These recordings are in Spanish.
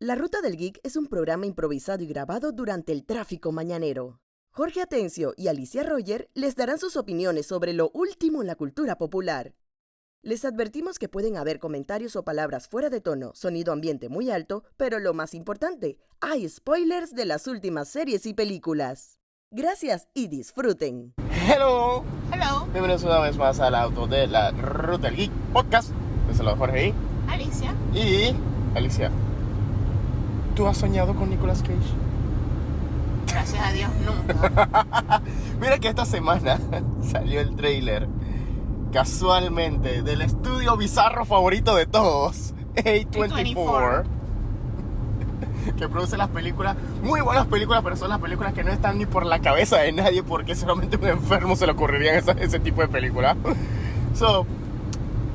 La Ruta del Geek es un programa improvisado y grabado durante el tráfico mañanero. Jorge Atencio y Alicia Roger les darán sus opiniones sobre lo último en la cultura popular. Les advertimos que pueden haber comentarios o palabras fuera de tono, sonido ambiente muy alto, pero lo más importante, hay spoilers de las últimas series y películas. Gracias y disfruten. Hello. Hello. Bienvenidos una vez más al auto de la Ruta del Geek Podcast. Yo soy Jorge y Alicia. Alicia, ¿tú has soñado con Nicolas Cage? Gracias a Dios, nunca. Mira que esta semana salió el tráiler casualmente del estudio bizarro favorito de todos, A24, que produce las películas, muy buenas películas, pero son las películas que no están ni por la cabeza de nadie porque solamente a un enfermo se le ocurrirían ese tipo de películas. So,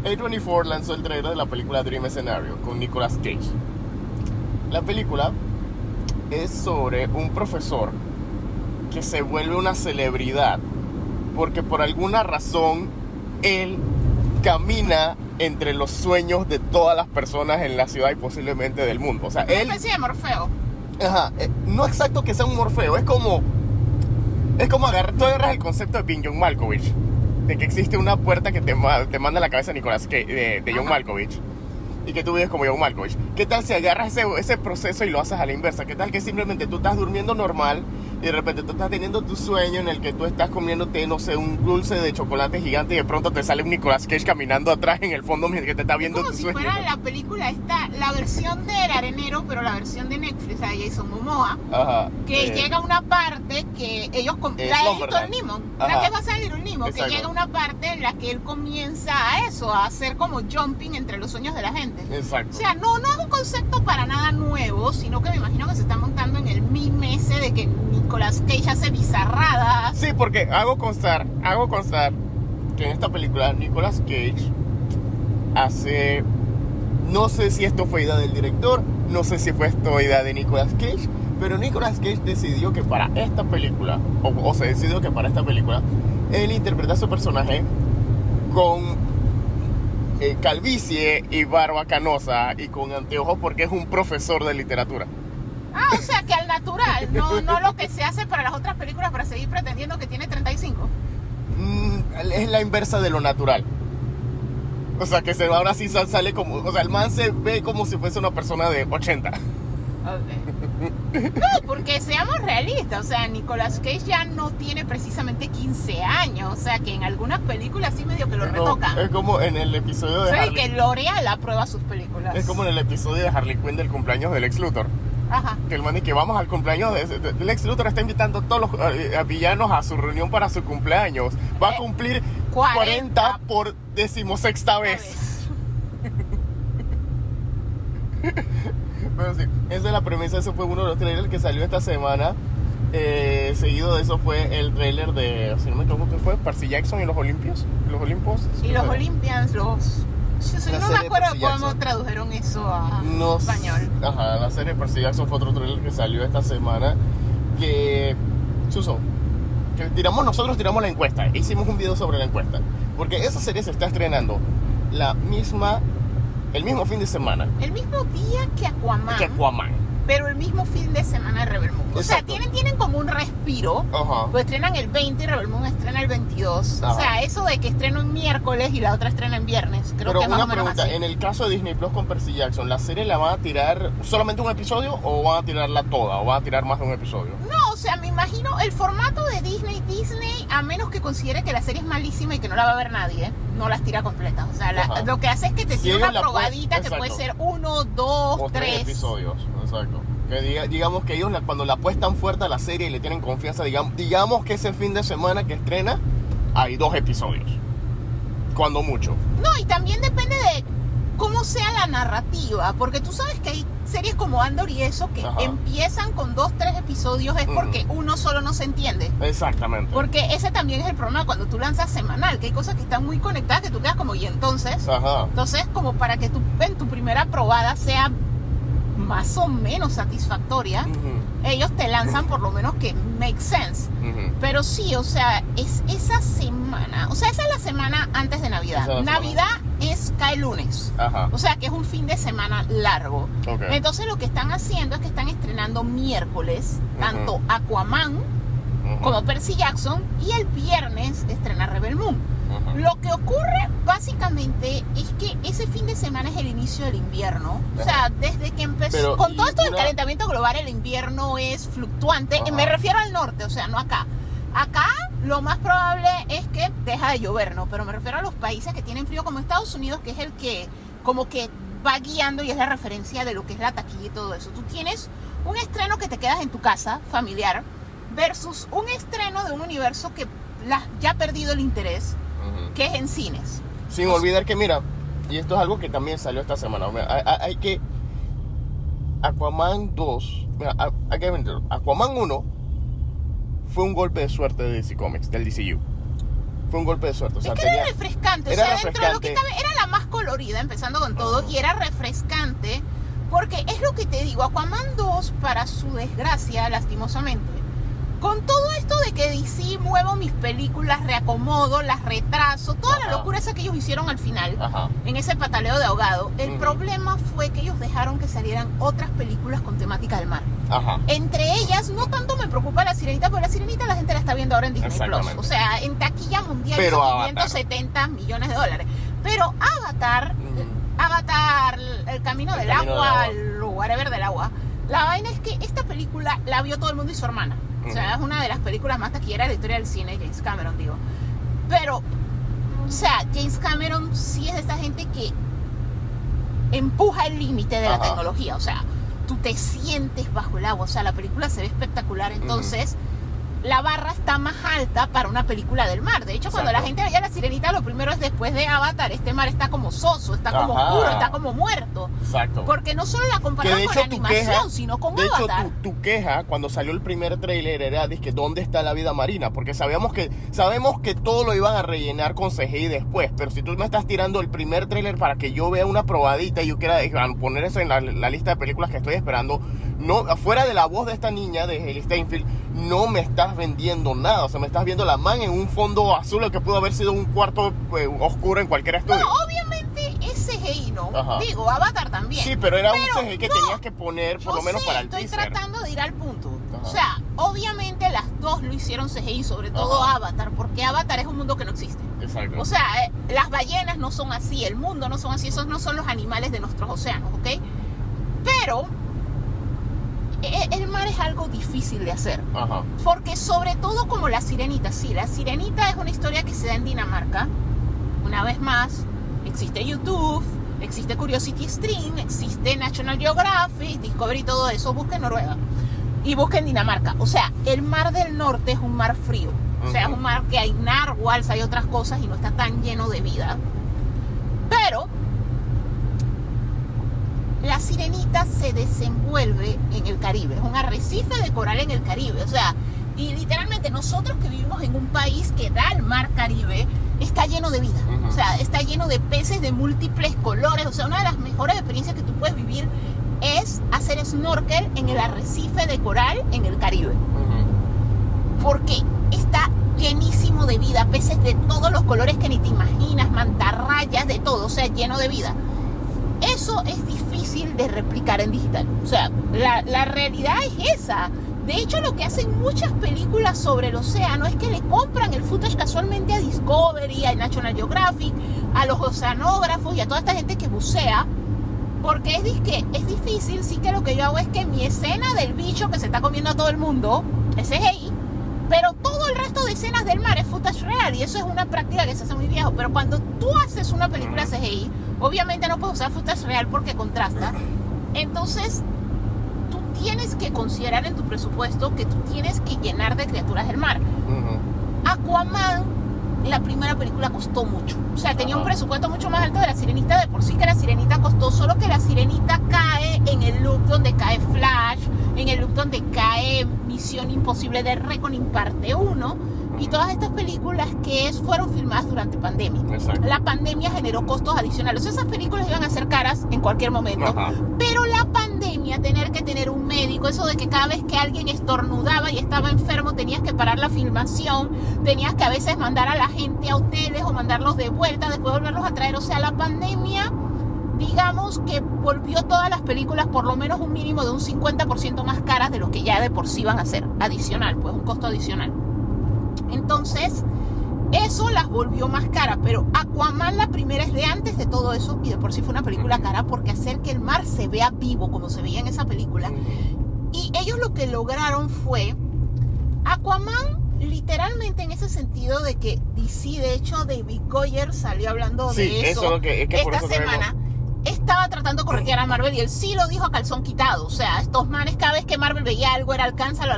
A24 lanzó el trailer de la película Dream Scenario con Nicolas Cage. La película es sobre un profesor que se vuelve una celebridad porque por alguna razón él camina entre los sueños de todas las personas en la ciudad y posiblemente del mundo. O sea, Una él... especie de Morfeo. Ajá, no exacto que sea un Morfeo, es como tú agarras el concepto de John Malkovich, de que existe una puerta que te manda a la cabeza de Nicolas Cage, de John Malkovich, y que tú vives como John Malkovich. ¿Qué tal si agarras ese proceso y lo haces a la inversa? ¿Qué tal que simplemente tú estás durmiendo normal y de repente tú estás teniendo tu sueño en el que tú estás comiéndote, no sé, un dulce de chocolate gigante y de pronto te sale un Nicolas Cage caminando atrás en el fondo mientras que te está viendo Como tu si sueño? fuera la película esta, la versión del Arenero, pero la versión de Netflix, de Jason Momoa, Ajá. que llega a una parte que ellos... la de Little Nemo, la que pasa en Little Nemo, que llega a una parte en la que él comienza a hacer como jumping entre los sueños de la gente. Exacto. O sea, no es un concepto para nada nuevo, sino que me imagino que se está montando en el meme ese de que Nicolas Cage hace bizarradas. Sí, porque hago constar que en esta película Nicolas Cage hace... No sé si esto fue idea del director, no sé si fue esto idea de Nicolas Cage, pero Nicolas Cage decidió que para esta película, o se decidió que para esta película, él interpreta a su personaje con calvicie y barba canosa y con anteojos porque es un profesor de literatura. Ah, o sea, que al natural, no lo que se hace para las otras películas para seguir pretendiendo que tiene 35. Es la inversa de lo natural. O sea, que ahora sí sale como... O sea, el man se ve como si fuese una persona de 80. Okay. No, porque seamos realistas, o sea, Nicolas Cage ya no tiene precisamente 15 años, o sea, que en algunas películas sí medio que lo retocan. Es como en el episodio de Harley... que L'Oreal aprueba sus películas. Es como en el episodio de Harley Quinn del cumpleaños del Lex Luthor. Ajá. Que el man dice que vamos al cumpleaños de Lex Luthor está invitando a todos los villanos a su reunión para su cumpleaños. Va a cumplir 40 por 16ª vez. Bueno, sí, esa es la premisa. Ese fue uno de los trailers que salió esta semana. Seguido de eso fue el trailer de, si no me equivoco, ¿qué fue? Percy Jackson y los Olimpios. Los Olimpos. Y los Olympians, los... No me acuerdo cómo tradujeron eso a español. Ajá, la serie Percy Jackson fue otro trailer que salió esta semana. Que nosotros tiramos la encuesta. Hicimos un video sobre la encuesta. Porque esa serie se está estrenando el mismo fin de semana. El mismo día que Aquaman. Pero el mismo fin de semana de Rebel Moon. O sea, tienen como un respiro. Ajá. Pues estrenan el 20 y Rebel Moon estrena el 22. Ajá. O sea, eso de que estreno en miércoles y la otra estrena en viernes. Creo que es más o menos pregunta, así. En el caso de Disney Plus con Percy Jackson, ¿la serie la van a tirar solamente un episodio o van a tirarla toda? ¿O van a tirar más de un episodio? No, o sea, me imagino el formato de Disney, a menos que considere que la serie es malísima y que no la va a ver nadie, no las tira completas. O sea, lo que hace es que te tira una probadita que puede ser 1, 2, o 3 episodios. Exacto. Que digamos que ellos cuando la apuestan fuerte a la serie y le tienen confianza, digamos que ese fin de semana que estrena hay 2 episodios, cuando mucho. No, y también depende de cómo sea la narrativa, porque tú sabes que hay series como Andor y eso que empiezan con 2, 3 episodios es porque uno solo no se entiende. Exactamente. Porque ese también es el problema cuando tú lanzas semanal, que hay cosas que están muy conectadas que tú quedas como, ¿y entonces? Ajá. Entonces, como para que tú en tu primera probada sea más o menos satisfactoria, ellos te lanzan por lo menos que make sense. Pero sí, o sea, es esa semana, o sea, esa es la semana antes de Navidad. Navidad cae lunes. Ajá. O sea que es un fin de semana largo. Okay. Entonces lo que están haciendo es que están estrenando miércoles tanto Aquaman como Percy Jackson, y el viernes estrena Rebel Moon. Lo que ocurre básicamente es que ese fin de semana es el inicio del invierno. O sea, desde que empezó, pero, con todo esto del calentamiento global, el invierno es fluctuante. Me refiero al norte, o sea, no acá. Acá lo más probable es que deja de llover, ¿no? Pero me refiero a los países que tienen frío como Estados Unidos, que es el que como que va guiando y es la referencia de lo que es la taquilla y todo eso. Tú tienes un estreno que te quedas en tu casa, familiar, versus un estreno de un universo que ya ha perdido el interés, que es en cines. Sin olvidar que, mira, y esto es algo que también salió esta semana, hay que... Aquaman 2, mira, hay que venderlo. Aquaman 1 fue un golpe de suerte de DC Comics, del DCU. Fue un golpe de suerte. O sea, es que era refrescante. Era o sea, refrescante. Dentro de lo que cabe, era la más colorida, empezando con todo, y era refrescante, porque es lo que te digo, Aquaman 2, para su desgracia, lastimosamente, con todo esto de que DC muevo mis películas, reacomodo, las retraso, toda la locura esa que ellos hicieron al final, en ese pataleo de ahogado, el problema fue que ellos dejaron que salieran otras películas con temática del mar. Entre ellas, no tanto me preocupa La Sirenita, porque La Sirenita la gente la está viendo ahora en Disney Plus. O sea, en taquilla mundial pero son 570 millones de dólares. Pero Avatar, El Camino del Agua, el whatever del agua, la vaina es que esta película la vio todo el mundo y su hermana. O sea, es una de las películas más taquilleras de la historia del cine, James Cameron, digo. Pero, o sea, James Cameron sí es de esta gente que empuja el límite de la tecnología. O sea, tú te sientes bajo el agua. O sea, la película se ve espectacular. Entonces, la barra está más alta para una película del mar. De hecho, cuando la gente veía La Sirenita, lo primero es después de Avatar, este mar está como soso, está como oscuro, está como muerto. Exacto. Porque no solo la comparaban con la animación, sino con Avatar. De hecho, tu queja cuando salió el primer tráiler era que ¿dónde está la vida marina? Porque sabemos que todo lo iban a rellenar con CGI después, pero si tú me estás tirando el primer tráiler para que yo vea una probadita y yo quiera poner eso en la lista de películas que estoy esperando, no, afuera de la voz de esta niña, de Hailee Steinfeld, no me estás vendiendo nada. O sea, me estás viendo la man en un fondo azul, lo que pudo haber sido un cuarto oscuro en cualquier estudio. No, obviamente es CGI, ¿no? Digo, Avatar también. Sí, pero era un CGI que tenías que poner por lo menos para el teaser. Estoy tratando de ir al punto. O sea, obviamente las dos lo hicieron CGI, sobre todo Avatar, porque Avatar es un mundo que no existe. Exacto. O sea, las ballenas no son así, el mundo no son así, esos no son los animales de nuestros océanos, ¿ok? Pero el mar es algo difícil de hacer. Porque sobre todo como La Sirenita. Sí, La Sirenita es una historia que se da en Dinamarca. Una vez más, existe YouTube, existe Curiosity Stream, existe National Geographic, Discovery y todo eso. Busquen Noruega y busquen Dinamarca. O sea, el mar del norte es un mar frío. O sea, es un mar que hay narwhals, hay otras cosas y no está tan lleno de vida. Pero La Sirenita se desenvuelve en el Caribe, es un arrecife de coral en el Caribe, o sea, y literalmente nosotros que vivimos en un país que da al mar Caribe, está lleno de vida, o sea, está lleno de peces de múltiples colores, o sea, una de las mejores experiencias que tú puedes vivir es hacer snorkel en el arrecife de coral en el Caribe, porque está llenísimo de vida, peces de todos los colores que ni te imaginas, mantarrayas, de todo, o sea, lleno de vida. Eso es difícil de replicar en digital. O sea, la realidad es esa. De hecho, lo que hacen muchas películas sobre el océano es que le compran el footage casualmente a Discovery, a National Geographic, a los oceanógrafos y a toda esta gente que bucea. Porque es difícil, sí, que lo que yo hago es que mi escena del bicho que se está comiendo a todo el mundo es CGI, pero todo el resto de escenas del mar es footage real, y eso es una práctica que se hace muy viejo. Pero cuando tú haces una película CGI, obviamente no puedes usar footage real porque contrasta. Entonces, tú tienes que considerar en tu presupuesto que tú tienes que llenar de criaturas del mar. Aquaman, la primera película costó mucho. O sea, tenía un presupuesto mucho más alto de La Sirenita. De por sí que La Sirenita costó, solo que La Sirenita cae en el loop donde cae Flash, en el loop donde cae Misión Imposible de Reckoning parte 1 y todas estas películas que fueron filmadas durante pandemia. Exacto. La pandemia generó costos adicionales. Esas películas iban a ser caras en cualquier momento, pero la pandemia, tener que tener un médico médico, eso de que cada vez que alguien estornudaba y estaba enfermo tenías que parar la filmación, tenías que a veces mandar a la gente a hoteles o mandarlos de vuelta, después volverlos a traer. O sea, la pandemia, digamos que volvió todas las películas por lo menos un mínimo de un 50% más caras de lo que ya de por sí van a ser, adicional, pues un costo adicional. Entonces, eso las volvió más caras, pero Aquaman la primera es de antes de todo eso y de por sí fue una película cara porque hacer que el mar se vea vivo como se veía en esa película. Y ellos lo que lograron fue Aquaman, literalmente en ese sentido de que DC, de hecho David Goyer salió hablando de eso, es que esta semana. Estaba tratando de corretear a Marvel y él sí lo dijo a calzón quitado. O sea, estos manes cada vez que Marvel veía algo era alcánzalo.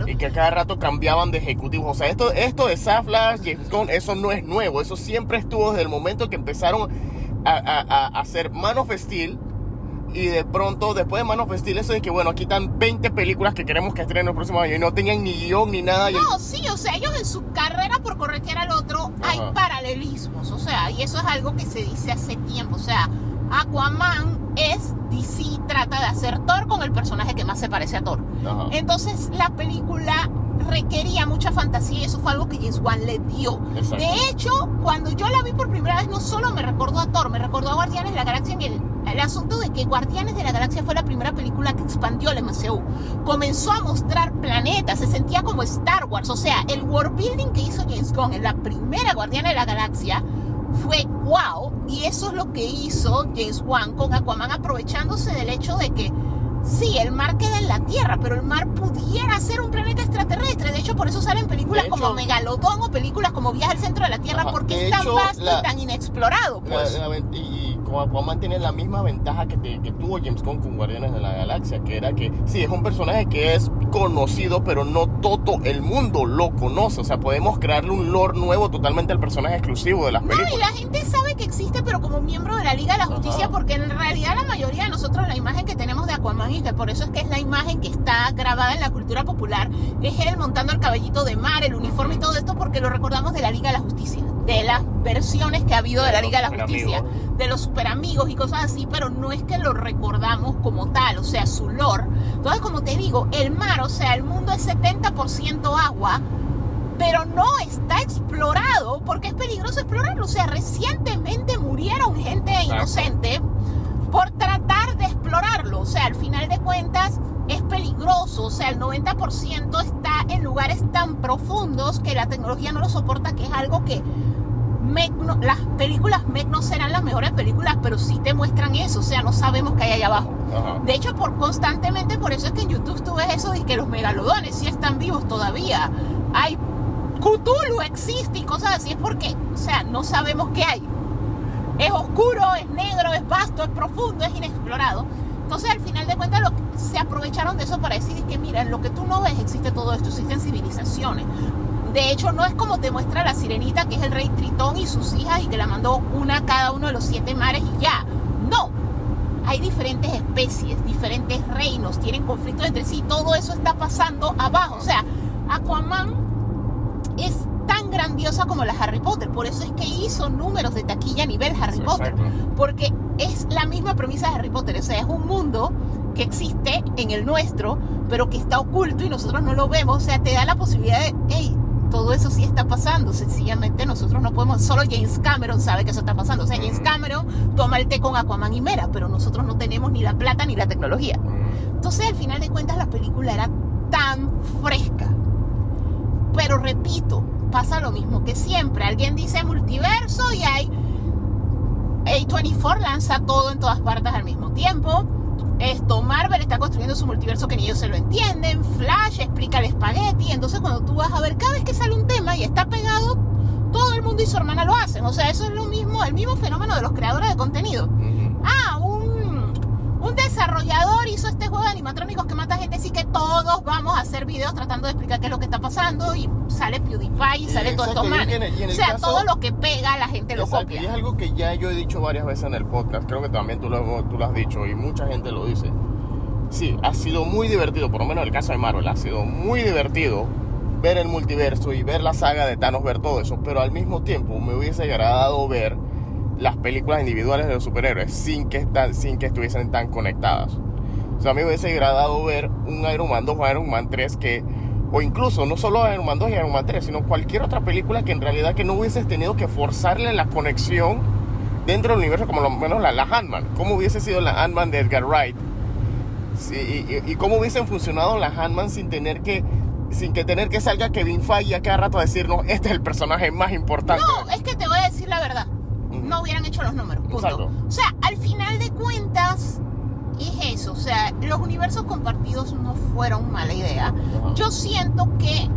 Y que a cada rato cambiaban de ejecutivos. O sea, esto de Saflash, James Gunn, eso no es nuevo. Eso siempre estuvo desde el momento que empezaron a hacer Man of Steel. Y de pronto, después de Man of Steel, eso de que, bueno, aquí están 20 películas que queremos que estrenen el próximo año. Y no tenían ni guión ni nada. No, sí, o sea, ellos en su carrera por corretear al otro hay paralelismos. O sea, y eso es algo que se dice hace tiempo. O sea, Aquaman es DC, trata de hacer Thor con el personaje que más se parece a Thor. Entonces la película requería mucha fantasía y eso fue algo que James Wan le dio. Exacto. De hecho, cuando yo la vi por primera vez, no solo me recordó a Thor, me recordó a Guardianes de la Galaxia en el asunto de que Guardianes de la Galaxia fue la primera película que expandió el MCU. Comenzó a mostrar planetas, se sentía como Star Wars. O sea, el world building que hizo James Gunn en la primera Guardianes de la Galaxia fue wow, y eso es lo que hizo James Wan con Aquaman, aprovechándose del hecho de que sí, el mar queda en la Tierra, pero el mar pudiera ser un planeta extraterrestre. De hecho, por eso salen películas como Megalodón o películas como Viaje al Centro de la Tierra, porque es tan vasto y tan inexplorado. Pues. Y como Aquaman tiene la misma ventaja que tuvo James Gunn con Guardianes de la Galaxia, que era que sí, es un personaje que es conocido, pero no todo el mundo lo conoce. O sea, podemos crearle un lore nuevo totalmente al personaje exclusivo de las películas. No, y la gente sabe que existe, pero como miembro de la Liga de la Justicia, porque en realidad la mayoría de nosotros la imagen que tenemos de Aquaman, y que por eso es que es la imagen que está grabada en la cultura popular, es él montando el cabellito de mar, el uniforme y todo esto, porque lo recordamos de la Liga de la Justicia, de las versiones que ha habido de la Liga de la Justicia, de los superamigos y cosas así, pero no es que lo recordamos como tal, o sea, su lore. Entonces, como te digo, el mar, o sea, el mundo es 70% agua, pero no está explorado porque es peligroso explorarlo. O sea, recientemente murieron gente inocente por tratar de explorarlo. O sea, al final de cuentas es peligroso. O sea, el 90% está en lugares tan profundos que la tecnología no lo soporta, que es algo que las películas MEC no serán las mejores películas, pero sí te muestran eso. O sea, no sabemos qué hay allá abajo. De hecho, constantemente, por eso es que en YouTube tú ves eso de que los megalodones sí están vivos todavía. Hay Cthulhu existe y cosas así, es porque, o sea, no sabemos qué hay. Es oscuro, es negro, es vasto, es profundo, es inexplorado. Entonces, al final de cuentas, se aprovecharon de eso para decir que, mira, en lo que tú no ves existe todo esto, existen civilizaciones. De hecho, no es como te muestra la Sirenita, que es el rey Tritón y sus hijas, y que la mandó una a cada uno de los 7 mares y ya. No. Hay diferentes especies, diferentes reinos, tienen conflictos entre sí, todo eso está pasando abajo. O sea, Aquaman es tan grandiosa como la Harry Potter, por eso es que hizo números de taquilla a nivel Harry Potter, porque es la misma premisa de Harry Potter. O sea, es un mundo que existe en el nuestro, pero que está oculto y nosotros no lo vemos. O sea, te da la posibilidad de, hey, todo eso sí está pasando, sencillamente nosotros no podemos, solo James Cameron sabe que eso está pasando. O sea, James Cameron toma el té con Aquaman y Mera, pero nosotros no tenemos ni la plata ni la tecnología. Entonces, al final de cuentas, la película era tan fresca. Pero repito, pasa lo mismo que siempre. Alguien dice multiverso y A24 lanza todo en todas partes al mismo tiempo. Marvel está construyendo su multiverso que ni ellos se lo entienden. Flash explica el espagueti. Entonces, cuando tú vas a ver, cada vez que sale un tema y está pegado, todo el mundo y su hermana lo hacen. O sea, eso es lo mismo, el mismo fenómeno de los creadores de contenido. Un desarrollador hizo este juego de animatrónicos que mata gente, así que todos vamos a hacer videos tratando de explicar qué es lo que está pasando, y sale PewDiePie y sale todo esto mal. O sea, todo lo que pega la gente lo copia. Y es algo que ya yo he dicho varias veces en el podcast, creo que también tú lo has dicho y mucha gente lo dice. Sí, ha sido muy divertido, por lo menos en el caso de Marvel, ha sido muy divertido ver el multiverso y ver la saga de Thanos, ver todo eso, pero al mismo tiempo me hubiese agradado ver las películas individuales de los superhéroes sin que estuviesen tan conectadas. O sea, a mí me hubiese agradado ver un Iron Man 2 o Iron Man 3 o incluso no solo Iron Man 2 y Iron Man 3, sino cualquier otra película que en realidad que no hubieses tenido que forzarle la conexión dentro del universo, como lo menos la Ant-Man. ¿Cómo hubiese sido la Ant-Man de Edgar Wright? Sí, y cómo hubiesen funcionado las Ant-Man sin que tener que salga Kevin Feige a cada rato a decirnos, este es el personaje más importante. No, es que te voy a decir la verdad. No hubieran hecho los números, punto. Exacto. O sea, al final de cuentas, es eso. O sea, los universos compartidos no fueron mala idea. Ajá. Yo siento que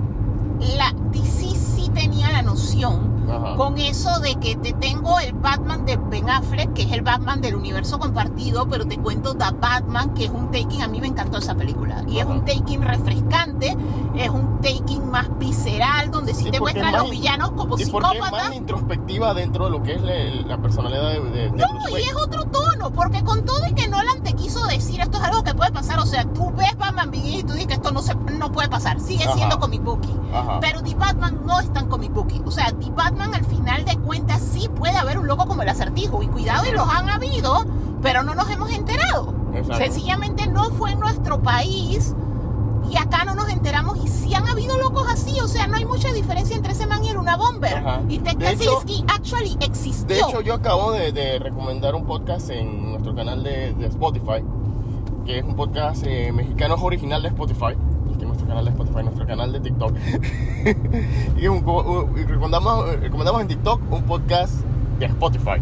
la DC sí tenía la noción con eso de que te tengo el Batman de Ben Affleck, que es el Batman del universo compartido, pero te cuento The Batman, que es un taking, a mí me encantó esa película, y es un taking refrescante, es un taking más visceral, donde sí te muestran a los villanos como psicópatas. Y porque es más introspectiva dentro de lo que es la personalidad de No, Bruce y Wayne. es otro tono, porque con todo y que Nolan te quiso decir esto es algo que puede pasar, o sea, tú ves Batman Begins y tú dices que esto no puede pasar, sigue siendo comic booky. Pero The Batman no es tan comic booky. O sea, The Batman al final de cuentas sí puede haber un loco como el Acertijo. Y cuidado, y los han habido, pero no nos hemos enterado. Exacto. Sencillamente no fue en nuestro país y acá no nos enteramos. Y sí han habido locos así. O sea, no hay mucha diferencia entre ese man y el Una Bomber. Y Ted Kaczynski actually existió. De hecho, yo acabo de recomendar un podcast en nuestro canal de Spotify, que es un podcast mexicano, es original de Spotify. Que nuestro canal de Spotify, nuestro canal de TikTok. y recomendamos en TikTok un podcast de Spotify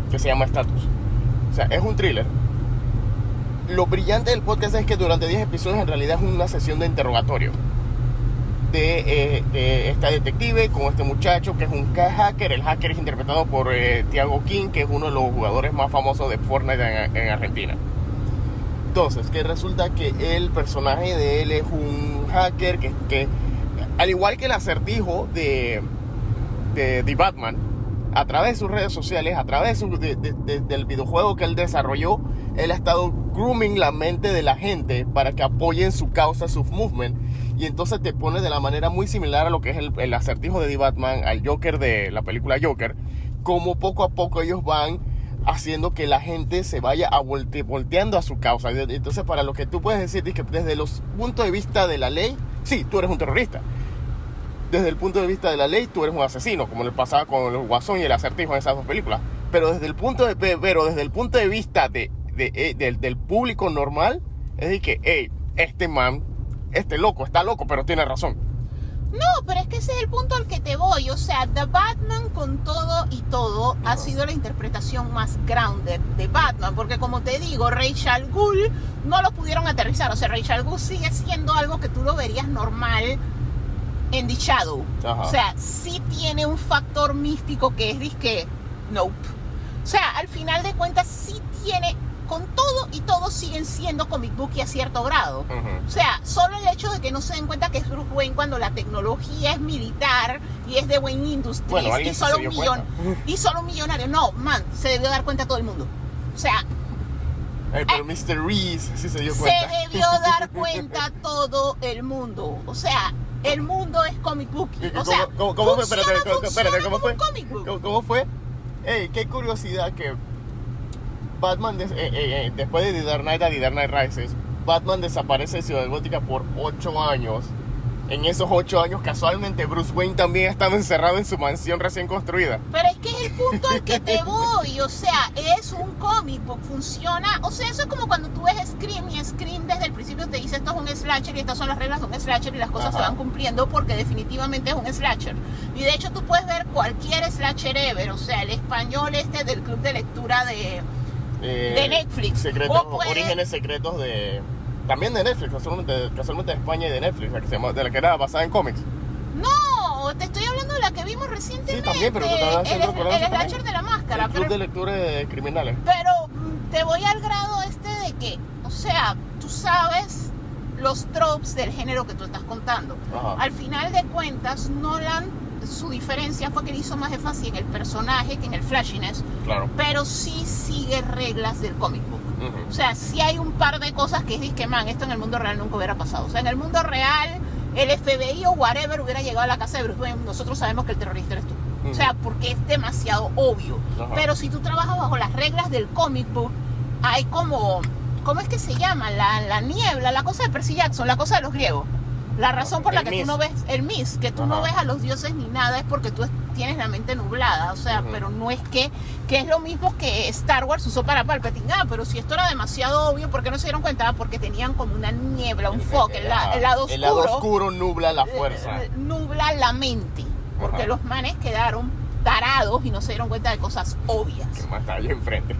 que se llama Status. O sea, es un thriller. Lo brillante del podcast es que durante 10 episodios en realidad es una sesión de interrogatorio de esta detective con este muchacho que es un hacker. El hacker es interpretado por Thiago King, que es uno de los jugadores más famosos de Fortnite en Argentina. Entonces, que resulta que el personaje de él es un hacker que al igual que el Acertijo de The Batman, a través de sus redes sociales, a través del videojuego que él desarrolló, él ha estado grooming la mente de la gente para que apoyen su causa, su movement. Y entonces te pone de la manera muy similar a lo que es el Acertijo de The Batman, al Joker de la película Joker, como poco a poco ellos van haciendo que la gente se vaya volteando a su causa. Entonces, para lo que tú puedes decir es que desde los puntos de vista de la ley, sí, tú eres un terrorista. Desde el punto de vista de la ley, tú eres un asesino, como le pasaba con el Guasón y el Acertijo en esas dos películas. Pero desde el punto de vista del público normal, es decir que, hey, este man, este loco, está loco, pero tiene razón. No, pero es que ese es el punto al que te voy. O sea, The Batman con todo y todo ha sido la interpretación más grounded de Batman. Porque como te digo, Ra's al Ghul no lo pudieron aterrizar. O sea, Ra's al Ghul sigue siendo algo que tú lo verías normal en The Shadow. O sea, sí tiene un factor místico que es disque nope. O sea, al final de cuentas sí tiene... Con todo y todo siguen siendo comic book y a cierto grado. O sea, solo el hecho de que no se den cuenta que es Bruce Wayne cuando la tecnología es militar y es de Wayne Industries, bueno, y solo un millonario. No, man, se debió dar cuenta todo el mundo. O sea... pero Mr. Reese sí se dio cuenta. Se debió dar cuenta todo el mundo. O sea, el mundo es comic book. O sea, ¿Cómo fue? Espérate, ¿cómo fue? Comic book. ¿Cómo fue? Ey, qué curiosidad que Batman, después de The Dark Knight a The Dark Knight Rises, Batman desaparece de Ciudad Gótica por 8 años. En esos 8 años, casualmente, Bruce Wayne también estaba encerrado en su mansión recién construida. Pero es que es el punto al que te voy. O sea, es un comic book, funciona. O sea, eso es como cuando tú ves Scream y Scream desde el principio te dice esto es un slasher y estas son las reglas de un slasher y las cosas se van cumpliendo porque definitivamente es un slasher. Y de hecho tú puedes ver cualquier slasher ever. O sea, el español del club de lectura de Netflix. Orígenes secretos también de Netflix, casualmente de España y de Netflix, de la que era basada en cómics. No, te estoy hablando de la que vimos recientemente. Sí, también, pero el slasher de la máscara. El club de lectura de criminales. Pero te voy al grado de que, o sea, tú sabes los tropes del género que tú estás contando. Al final de cuentas, Nolan, su diferencia fue que le hizo más énfasis en el personaje que en el flashiness. Claro. Pero sí sigue reglas del comic book. O sea, sí hay un par de cosas que es que, man, esto en el mundo real nunca hubiera pasado. O sea, en el mundo real, el FBI o whatever hubiera llegado a la casa de Bruce Wayne, nosotros sabemos que el terrorista eres tú. O sea, porque es demasiado obvio. Pero si tú trabajas bajo las reglas del comic book, hay como ¿cómo es que se llama? La niebla, la cosa de Percy Jackson, la cosa de los griegos. La razón por la que tú no ves el mist, que tú no ves a los dioses ni nada, es porque tú tienes la mente nublada, o sea, pero no es que es lo mismo que Star Wars usó para Palpatine. Pero si esto era demasiado obvio, ¿por qué no se dieron cuenta? Porque tenían como una niebla, un fog, el lado oscuro. El lado oscuro nubla la fuerza. Nubla la mente, porque los manes quedaron tarados y no se dieron cuenta de cosas obvias. Que más está ahí enfrente.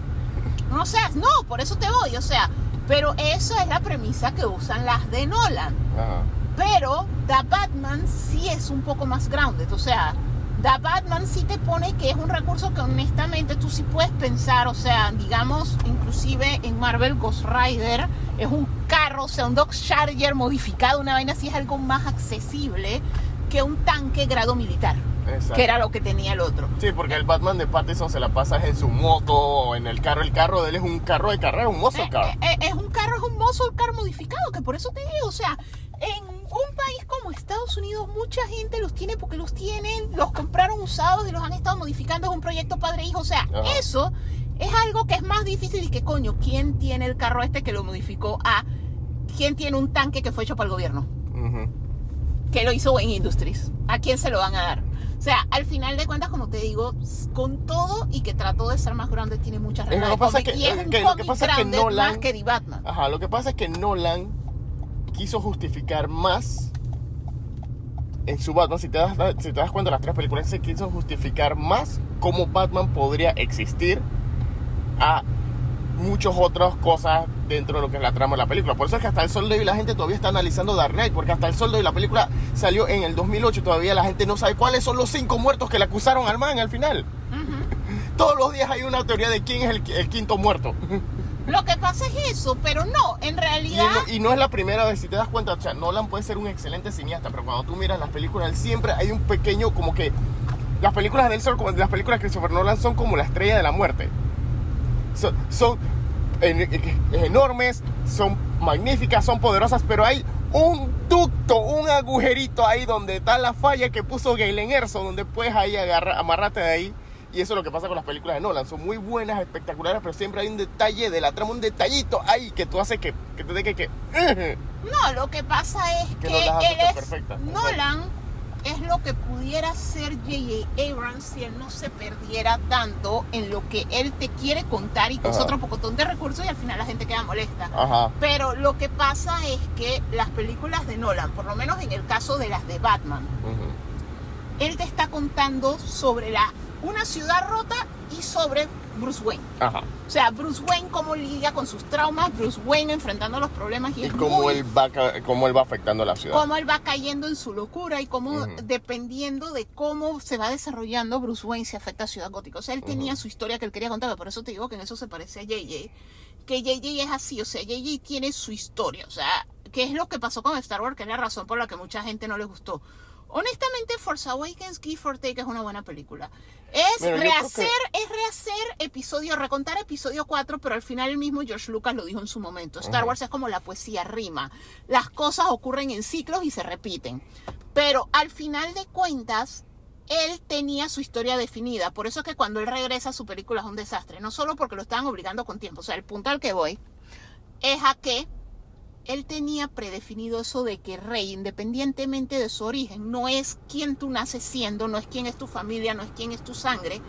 No seas, no, por eso te voy, o sea, pero esa es la premisa que usan las de Nolan. Ajá. Pero The Batman sí es un poco más grounded, o sea, The Batman sí te pone que es un recurso que honestamente tú sí puedes pensar, o sea, digamos, inclusive en Marvel Ghost Rider es un carro, o sea, un Dodge Charger modificado, una vaina así, es algo más accesible que un tanque grado militar. Exacto. Que era lo que tenía el otro. Sí, porque el Batman de Pattinson se la pasa en su moto o en el carro. El carro de él es un carro de carrera, un muscle car. Es un muscle car modificado, que por eso te digo, o sea, en un país como Estados Unidos mucha gente los tiene porque los tienen, los compraron usados y los han estado modificando, es un proyecto padre-hijo, o sea, eso es algo que es más difícil y que coño, ¿quién tiene el carro este que lo modificó a quién tiene un tanque que fue hecho para el gobierno? Que lo hizo Wayne Industries, ¿a quién se lo van a dar? O sea, al final de cuentas, como te digo, con todo y que trató de ser más grande, tiene muchas reglas de cómic, y es un cómic grande más que The Batman. Ajá, lo que pasa es que Nolan quiso justificar más en su Batman. Si te das cuenta, las tres películas se quiso justificar más cómo Batman podría existir a muchas otras cosas dentro de lo que es la trama de la película. Por eso es que hasta el sol de hoy la gente todavía está analizando Dark Knight, porque hasta el sol de hoy la película salió en el 2008 y todavía la gente no sabe cuáles son los 5 muertos que le acusaron al man al final. Todos los días hay una teoría de quién es el quinto muerto. Lo que pasa es eso, pero no, en realidad... Y no es la primera vez, si te das cuenta, o sea, Nolan puede ser un excelente cineasta, pero cuando tú miras las películas, él siempre hay un pequeño, como que... Las películas de él son, las películas de Christopher Nolan son como la estrella de la muerte. Son enormes, son magníficas, son poderosas, pero hay un ducto, un agujerito ahí donde está la falla que puso Galen Erso, donde puedes ahí amarrarte de ahí. Y eso es lo que pasa con las películas de Nolan. Son muy buenas, espectaculares, pero siempre hay un detalle de la trama, un detallito ahí que tú haces que te dé que... No, lo que pasa es que Nolan es lo que pudiera ser J.J. Abrams si él no se perdiera tanto en lo que él te quiere contar y con otro pocotón de recursos y al final la gente queda molesta. Pero lo que pasa es que las películas de Nolan, por lo menos en el caso de las de Batman, él te está contando sobre una ciudad rota y sobre Bruce Wayne. O sea, Bruce Wayne cómo lidia con sus traumas, Bruce Wayne enfrentando los problemas y cómo él va afectando a la ciudad. Cómo él va cayendo en su locura y cómo, dependiendo de cómo se va desarrollando, Bruce Wayne se afecta a Ciudad Gótica. O sea, él tenía su historia que él quería contar, por eso te digo que en eso se parece a JJ. Que JJ es así, o sea, JJ tiene su historia. O sea, ¿qué es lo que pasó con Star Wars? Que es la razón por la que mucha gente no le gustó. Honestamente, Force Awakens, Give or Take es una buena película. Es rehacer episodio, recontar episodio 4, pero al final el mismo George Lucas lo dijo en su momento. Star Wars es como la poesía rima. Las cosas ocurren en ciclos y se repiten. Pero al final de cuentas, él tenía su historia definida. Por eso es que cuando él regresa, su película es un desastre. No solo porque lo estaban obligando con tiempo. O sea, el punto al que voy es a que él tenía predefinido eso de que Rey, independientemente de su origen, no es quien tú naces siendo, no es quién es tu familia, no es quién es tu sangre,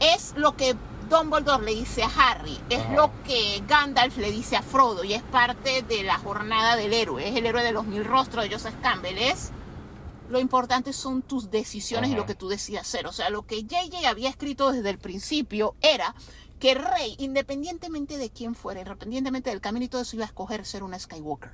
es lo que Dumbledore le dice a Harry, es lo que Gandalf le dice a Frodo y es parte de la jornada del héroe, es el héroe de los 1000 rostros de Joseph Campbell, lo importante son tus decisiones y lo que tú decidas hacer. O sea, lo que J.J. había escrito desde el principio era que Rey, independientemente de quién fuera, independientemente del camino y todo eso, iba a escoger ser una Skywalker.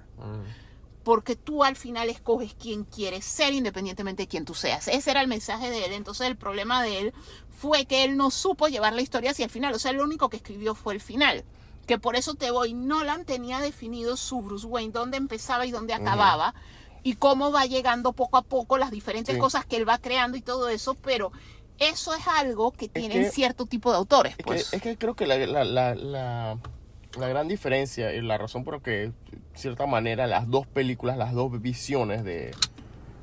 Porque tú al final escoges quién quieres ser, independientemente de quién tú seas. Ese era el mensaje de él. Entonces el problema de él fue que él no supo llevar la historia hacia el final. O sea, lo único que escribió fue el final. Que por eso te voy, Nolan tenía definido su Bruce Wayne, dónde empezaba y dónde acababa. Y cómo va llegando poco a poco las diferentes cosas que él va creando y todo eso, pero eso es algo que tienen cierto tipo de autores. Es que creo que la gran diferencia y la razón por la que, de cierta manera, las dos películas, las dos visiones de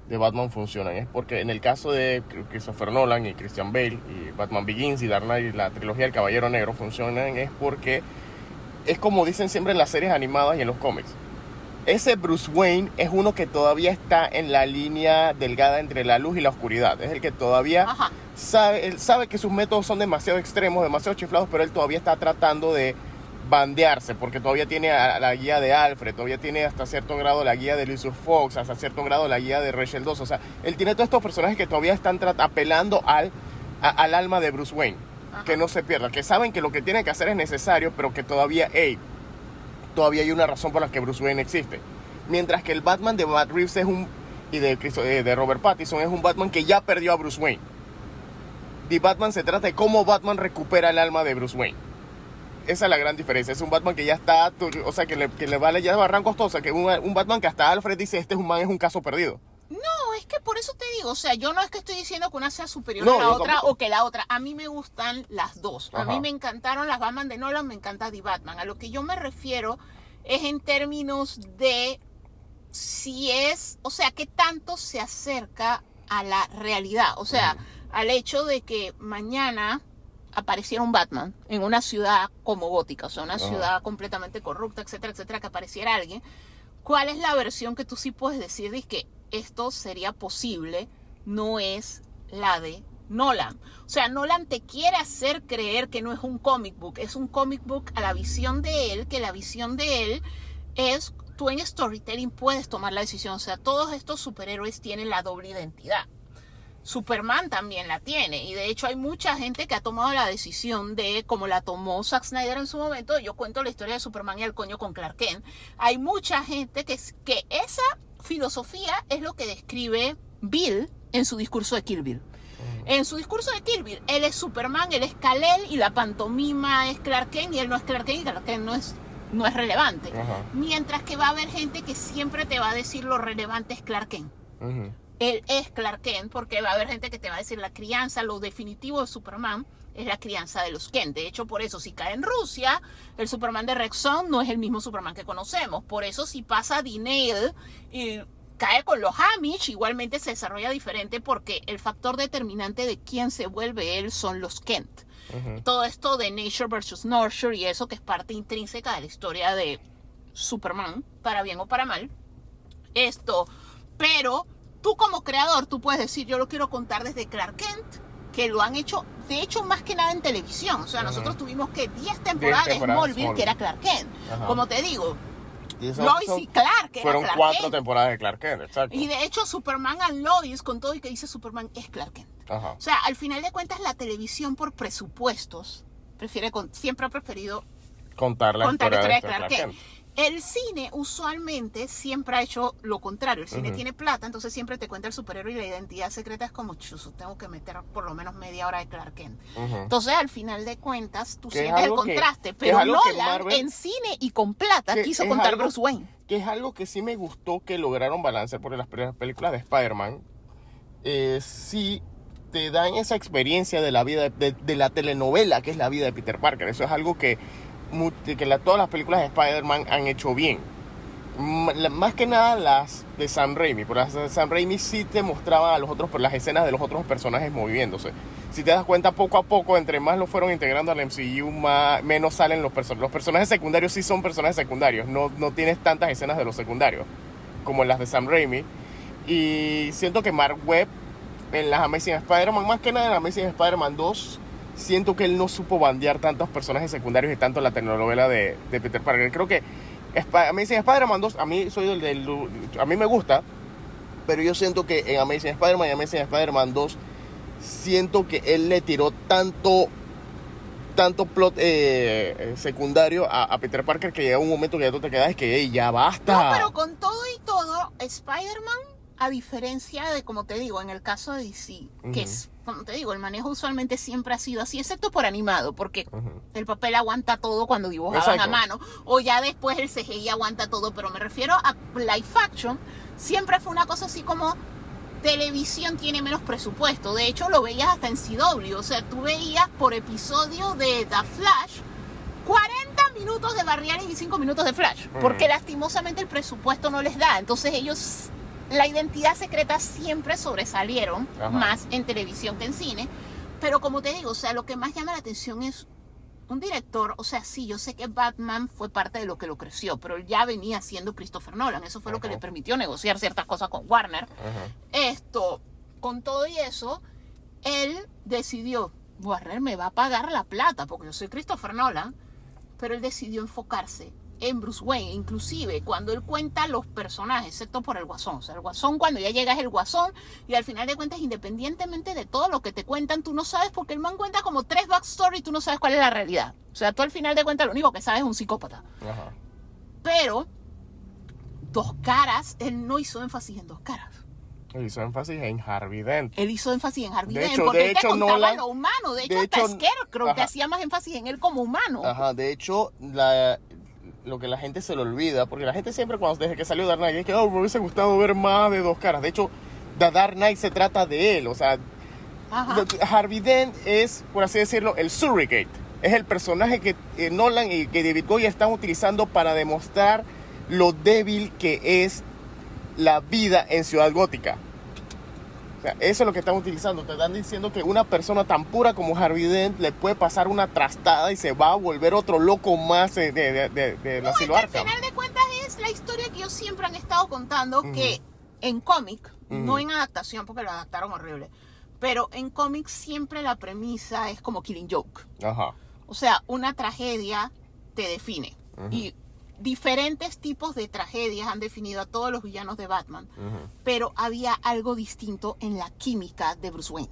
Batman funcionan es porque en el caso de Christopher Nolan y Christian Bale y Batman Begins y Dark Knight y la trilogía del Caballero Negro funcionan es porque es como dicen siempre en las series animadas y en los cómics. Ese Bruce Wayne es uno que todavía está en la línea delgada entre la luz y la oscuridad. Es el que todavía él sabe que sus métodos son demasiado extremos, demasiado chiflados, pero él todavía está tratando de bandearse, porque todavía tiene a la guía de Alfred, todavía tiene hasta cierto grado la guía de Lucius Fox, hasta cierto grado la guía de Rachel Dawes. O sea, él tiene todos estos personajes que todavía están apelando al alma de Bruce Wayne. Que no se pierda, que saben que lo que tienen que hacer es necesario, pero que todavía hay una razón por la que Bruce Wayne existe. Mientras que el Batman de Matt Reeves y de Robert Pattinson es un Batman que ya perdió a Bruce Wayne. The Batman se trata de cómo Batman recupera el alma de Bruce Wayne. Esa es la gran diferencia. Es un Batman que ya está, o sea, que le vale ya barrancos todo. O sea, que un Batman que hasta Alfred dice, este es un caso perdido. No, es que por eso te digo, o sea, yo no es que estoy diciendo que una sea superior a la otra tampoco. O que la otra. A mí me gustan las dos. A mí me encantaron las Batman de Nolan, me encanta The Batman. A lo que yo me refiero es en términos de si es, o sea, qué tanto se acerca a la realidad. O sea, al hecho de que mañana apareciera un Batman en una ciudad como gótica, o sea, una ciudad completamente corrupta, etcétera, etcétera, que apareciera alguien. ¿Cuál es la versión que tú sí puedes decir de que esto sería posible? No es la de Nolan. O sea, Nolan te quiere hacer creer que no es un comic book, es un comic book a la visión de él, que la visión de él es, tú en storytelling puedes tomar la decisión. O sea, todos estos superhéroes tienen la doble identidad. Superman también la tiene, y de hecho hay mucha gente que ha tomado la decisión de, como la tomó Zack Snyder en su momento. Yo cuento la historia de Superman y el coño con Clark Kent. Hay mucha gente que esa filosofía es lo que describe Bill en su discurso de Kill Bill. En su discurso de Kill Bill, él es Superman, él es Kal-El, y la pantomima es Clark Kent, y él no es Clark Kent, y Clark Kent no es relevante. Mientras que va a haber gente que siempre te va a decir lo relevante es Clark Kent. Él es Clark Kent, porque va a haber gente que te va a decir la crianza, lo definitivo de Superman es la crianza de los Kent. De hecho, por eso si cae en Rusia, el Superman de Rexon no es el mismo Superman que conocemos. Por eso si pasa Dinale y cae con los Amish, igualmente se desarrolla diferente, porque el factor determinante de quién se vuelve él son los Kent. Todo esto de Nature versus Nurture y eso, que es parte intrínseca de la historia de Superman, para bien o para mal. Pero tú como creador, tú puedes decir, yo lo quiero contar desde Clark Kent, que lo han hecho, de hecho, más que nada en televisión. O sea, nosotros tuvimos que 10 temporadas de Smallville, que era Clark Kent. Como te digo, Lois y Clark, que fueron era Clark 4 Kent. temporadas de Clark Kent, exacto. Y de hecho, Superman and Lois, con todo y que dice Superman, es Clark Kent. O sea, al final de cuentas, la televisión por presupuestos siempre ha preferido contar la historia de Clark Kent. El cine usualmente siempre ha hecho lo contrario. El cine tiene plata, entonces siempre te cuenta el superhéroe, y la identidad secreta es como, chuzo, tengo que meter por lo menos media hora de Clark Kent. Entonces, al final de cuentas, tú sientes el contraste. Pero Nolan, en cine y con plata, quiso contar Bruce Wayne. Que es algo que sí me gustó que lograron balancear, porque las películas de Spider-Man sí te dan esa experiencia de la vida, de la telenovela que es la vida de Peter Parker. Eso es algo que todas las películas de Spider-Man han hecho bien. Más que nada las de Sam Raimi. Por las de Sam Raimi sí te mostraban las escenas de los otros personajes moviéndose. Si te das cuenta, poco a poco, entre más lo fueron integrando al MCU, menos salen los personajes secundarios. Sí son personajes secundarios. No tienes tantas escenas de los secundarios como en las de Sam Raimi. Y siento que Mark Webb en las Amazing Spider-Man, más que nada en Amazing Spider-Man 2, siento que él no supo bandear tantos personajes secundarios y tanto la telenovela de Peter Parker. Creo que Amazing Spider-Man 2, a mí me gusta, pero yo siento que en Amazing Spider-Man y Amazing Spider-Man 2, siento que él le tiró tanto plot secundario a Peter Parker, que llega un momento que ya tú te quedas, que ya basta. No, pero con todo y todo, Spider-Man, a diferencia de, como te digo, en el caso de DC, que es, como te digo, el manejo usualmente siempre ha sido así, excepto por animado, porque el papel aguanta todo cuando dibujaban a mano, o ya después el CGI aguanta todo, pero me refiero a live action, siempre fue una cosa así como televisión tiene menos presupuesto. De hecho, lo veías hasta en CW, o sea, tú veías por episodio de The Flash 40 minutos de Barry Allen y 5 minutos de Flash, porque lastimosamente el presupuesto no les da. Entonces ellos, la identidad secreta siempre sobresalieron más en televisión que en cine. Pero como te digo, o sea, lo que más llama la atención es un director, o sea, sí, yo sé que Batman fue parte de lo que lo creció, pero él ya venía siendo Christopher Nolan. Eso fue lo que le permitió negociar ciertas cosas con Warner. Con todo y eso, él decidió, Warner me va a pagar la plata, porque yo soy Christopher Nolan, pero él decidió enfocarse en Bruce Wayne, inclusive cuando él cuenta los personajes, excepto por el Guasón. O sea, el Guasón, cuando ya llega es el Guasón, y al final de cuentas, independientemente de todo lo que te cuentan, tú no sabes, porque el man cuenta como 3 backstory y tú no sabes cuál es la realidad. O sea, tú al final de cuentas lo único que sabes es un psicópata. Pero, Dos Caras, él no hizo énfasis en Dos Caras. Él hizo énfasis en Harvey Dent. Él hizo énfasis en Harvey Dent, porque él te contaba Nolan, lo humano. De hecho, hasta Scarecrow te hacía más énfasis en él como humano. De hecho, lo que la gente se le olvida, porque la gente siempre desde que salió Dark Knight es que me hubiese gustado ver más de Dos Caras. De hecho, The Dark Knight se trata de él. O sea, Harvey Dent es, por así decirlo, el surrogate. Es el personaje que Nolan y que David Goyer están utilizando para demostrar lo débil que es la vida en Ciudad Gótica. O sea, eso es lo que están utilizando. Te están diciendo que una persona tan pura como Harvey Dent le puede pasar una trastada y se va a volver otro loco más de la Asilo Arkham. Al final de cuentas es la historia que ellos siempre han estado contando, que en cómic, no en adaptación porque lo adaptaron horrible, pero en cómic siempre la premisa es como Killing Joke. O sea, una tragedia te define. Y diferentes tipos de tragedias han definido a todos los villanos de Batman, pero había algo distinto en la química de Bruce Wayne.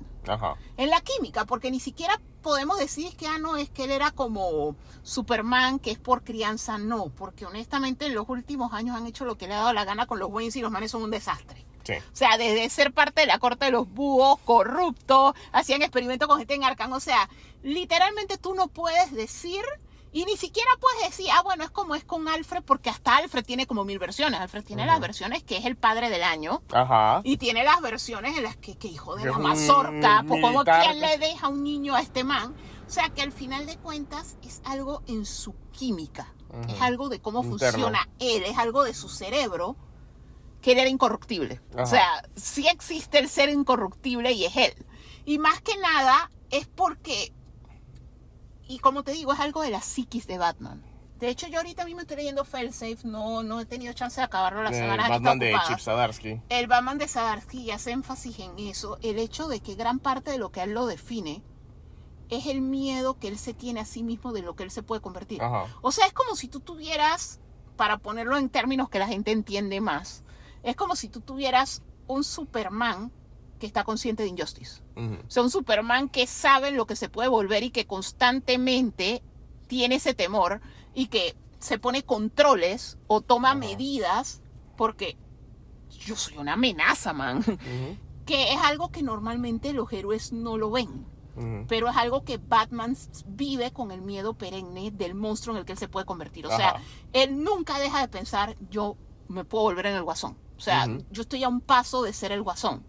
En la química, porque ni siquiera podemos decir que no, es que él era como Superman, que es por crianza. No, porque honestamente en los últimos años han hecho lo que le ha dado la gana con los Waynes, y los manes son un desastre. O sea, desde ser parte de la corte de los búhos, corruptos, hacían experimentos con gente en Arkham. O sea, literalmente tú no puedes decir. Y ni siquiera puedes decir, bueno, es como es con Alfred, porque hasta Alfred tiene como 1000 versiones. Alfred tiene las versiones que es el padre del año. Y tiene las versiones en las que hijo de la mazorca, pues como quien le deja un niño a este man. O sea, que al final de cuentas es algo en su química. Es algo de cómo funciona él, es algo de su cerebro, que él era incorruptible. O sea, sí existe el ser incorruptible y es él. Y más que nada es porque... Y como te digo, es algo de la psiquis de Batman. De hecho, yo ahorita mismo estoy leyendo Failsafe, no he tenido chance de acabarlo la semana. El Batman de Chip Zdarsky. El Batman de Zdarsky, y hace énfasis en eso, el hecho de que gran parte de lo que a él lo define es el miedo que él se tiene a sí mismo de lo que él se puede convertir. O sea, es como si tú tuvieras, para ponerlo en términos que la gente entiende más, es como si tú tuvieras un Superman que está consciente de Injustice. O sea, un Superman que sabe lo que se puede volver y que constantemente tiene ese temor y que se pone controles o toma medidas porque yo soy una amenaza, man. Que es algo que normalmente los héroes no lo ven. Pero es algo que Batman vive con el miedo perenne del monstruo en el que él se puede convertir. O sea, él nunca deja de pensar, yo me puedo volver en el Guasón. O sea, yo estoy a un paso de ser el Guasón.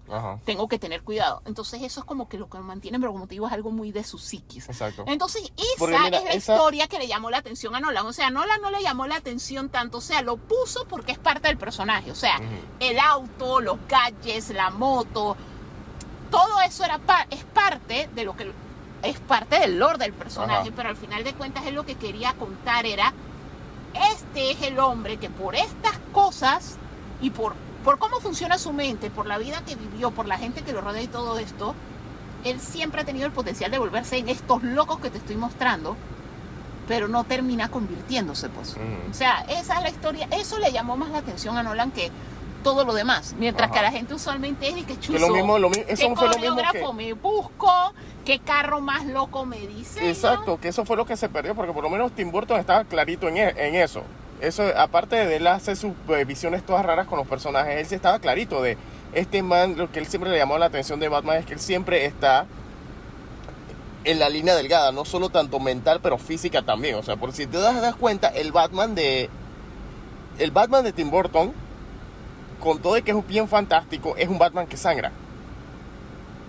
Tengo que tener cuidado. Entonces eso es como que lo que me mantiene, pero como te digo, es algo muy de su psiquis. Entonces esa es la historia que le llamó la atención a Nolan. O sea, Nolan no le llamó la atención tanto. O sea, lo puso porque es parte del personaje. O sea, el auto, los gadgets, la moto, todo eso es parte de lo que es parte del lore del personaje. Pero al final de cuentas él lo que quería contar era, este es el hombre que por estas cosas y por cómo funciona su mente, por la vida que vivió, por la gente que lo rodea y todo esto, él siempre ha tenido el potencial de volverse en estos locos que te estoy mostrando, pero no termina convirtiéndose, pues. O sea, esa es la historia. Eso le llamó más la atención a Nolan que todo lo demás. Mientras que a la gente usualmente es que chuzo, qué coreógrafo me busco, qué carro más loco me dice. Exacto, que eso fue lo que se perdió, porque por lo menos Tim Burton estaba clarito en eso. Eso, aparte de él hacer sus visiones todas raras con los personajes, él sí estaba clarito de este man. Lo que él siempre le llamó la atención de Batman es que él siempre está en la línea delgada, no solo tanto mental, pero física también. O sea, por si te das cuenta, el Batman de Tim Burton, con todo de que es bien fantástico, es un Batman que sangra.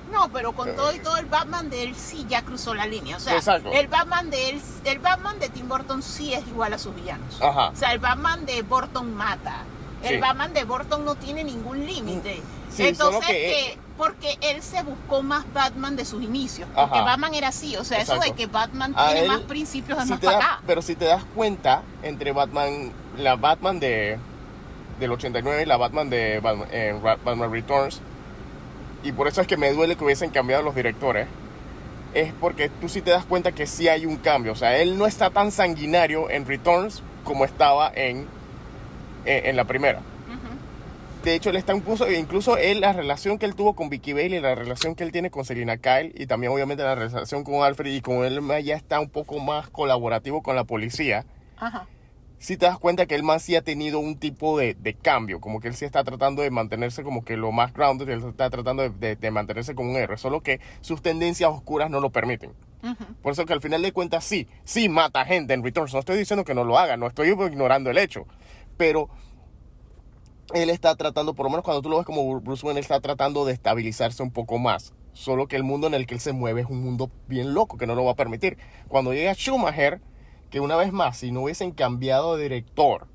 No, pero con todo y todo, el Batman de él sí ya cruzó la línea. O sea, el Batman de Tim Burton sí es igual a sus villanos. O sea, el Batman de Burton mata. El Batman de Burton no tiene ningún límite. Sí, entonces porque él se buscó más Batman de sus inicios. Porque Ajá. Batman era así. O sea, Exacto. eso de que Batman A tiene él, más principios es si más te para das- acá. Pero si te das cuenta, entre Batman, la Batman del 89 y la Batman de Batman Returns, y por eso es que me duele que hubiesen cambiado los directores, es porque tú sí te das cuenta que sí hay un cambio. O sea, él no está tan sanguinario en Returns como estaba en la primera. De hecho, él está incluso él, la relación que él tuvo con Vicky Vale y la relación que él tiene con Selina Kyle, y también obviamente la relación con Alfred, y con él ya está un poco más colaborativo con la policía. Ajá. Si te das cuenta que el man sí ha tenido un tipo de cambio, como que él sí está tratando de mantenerse como que lo más grounded, él está tratando de mantenerse como un héroe, solo que sus tendencias oscuras no lo permiten. Por eso que al final de cuentas sí mata gente en Returns. No estoy diciendo que no lo haga, no estoy ignorando el hecho, pero él está tratando, por lo menos cuando tú lo ves como Bruce Wayne, él está tratando de estabilizarse un poco más. Solo que el mundo en el que él se mueve es un mundo bien loco que no lo va a permitir. Cuando llega Schumacher, que una vez más, si no hubiesen cambiado de director,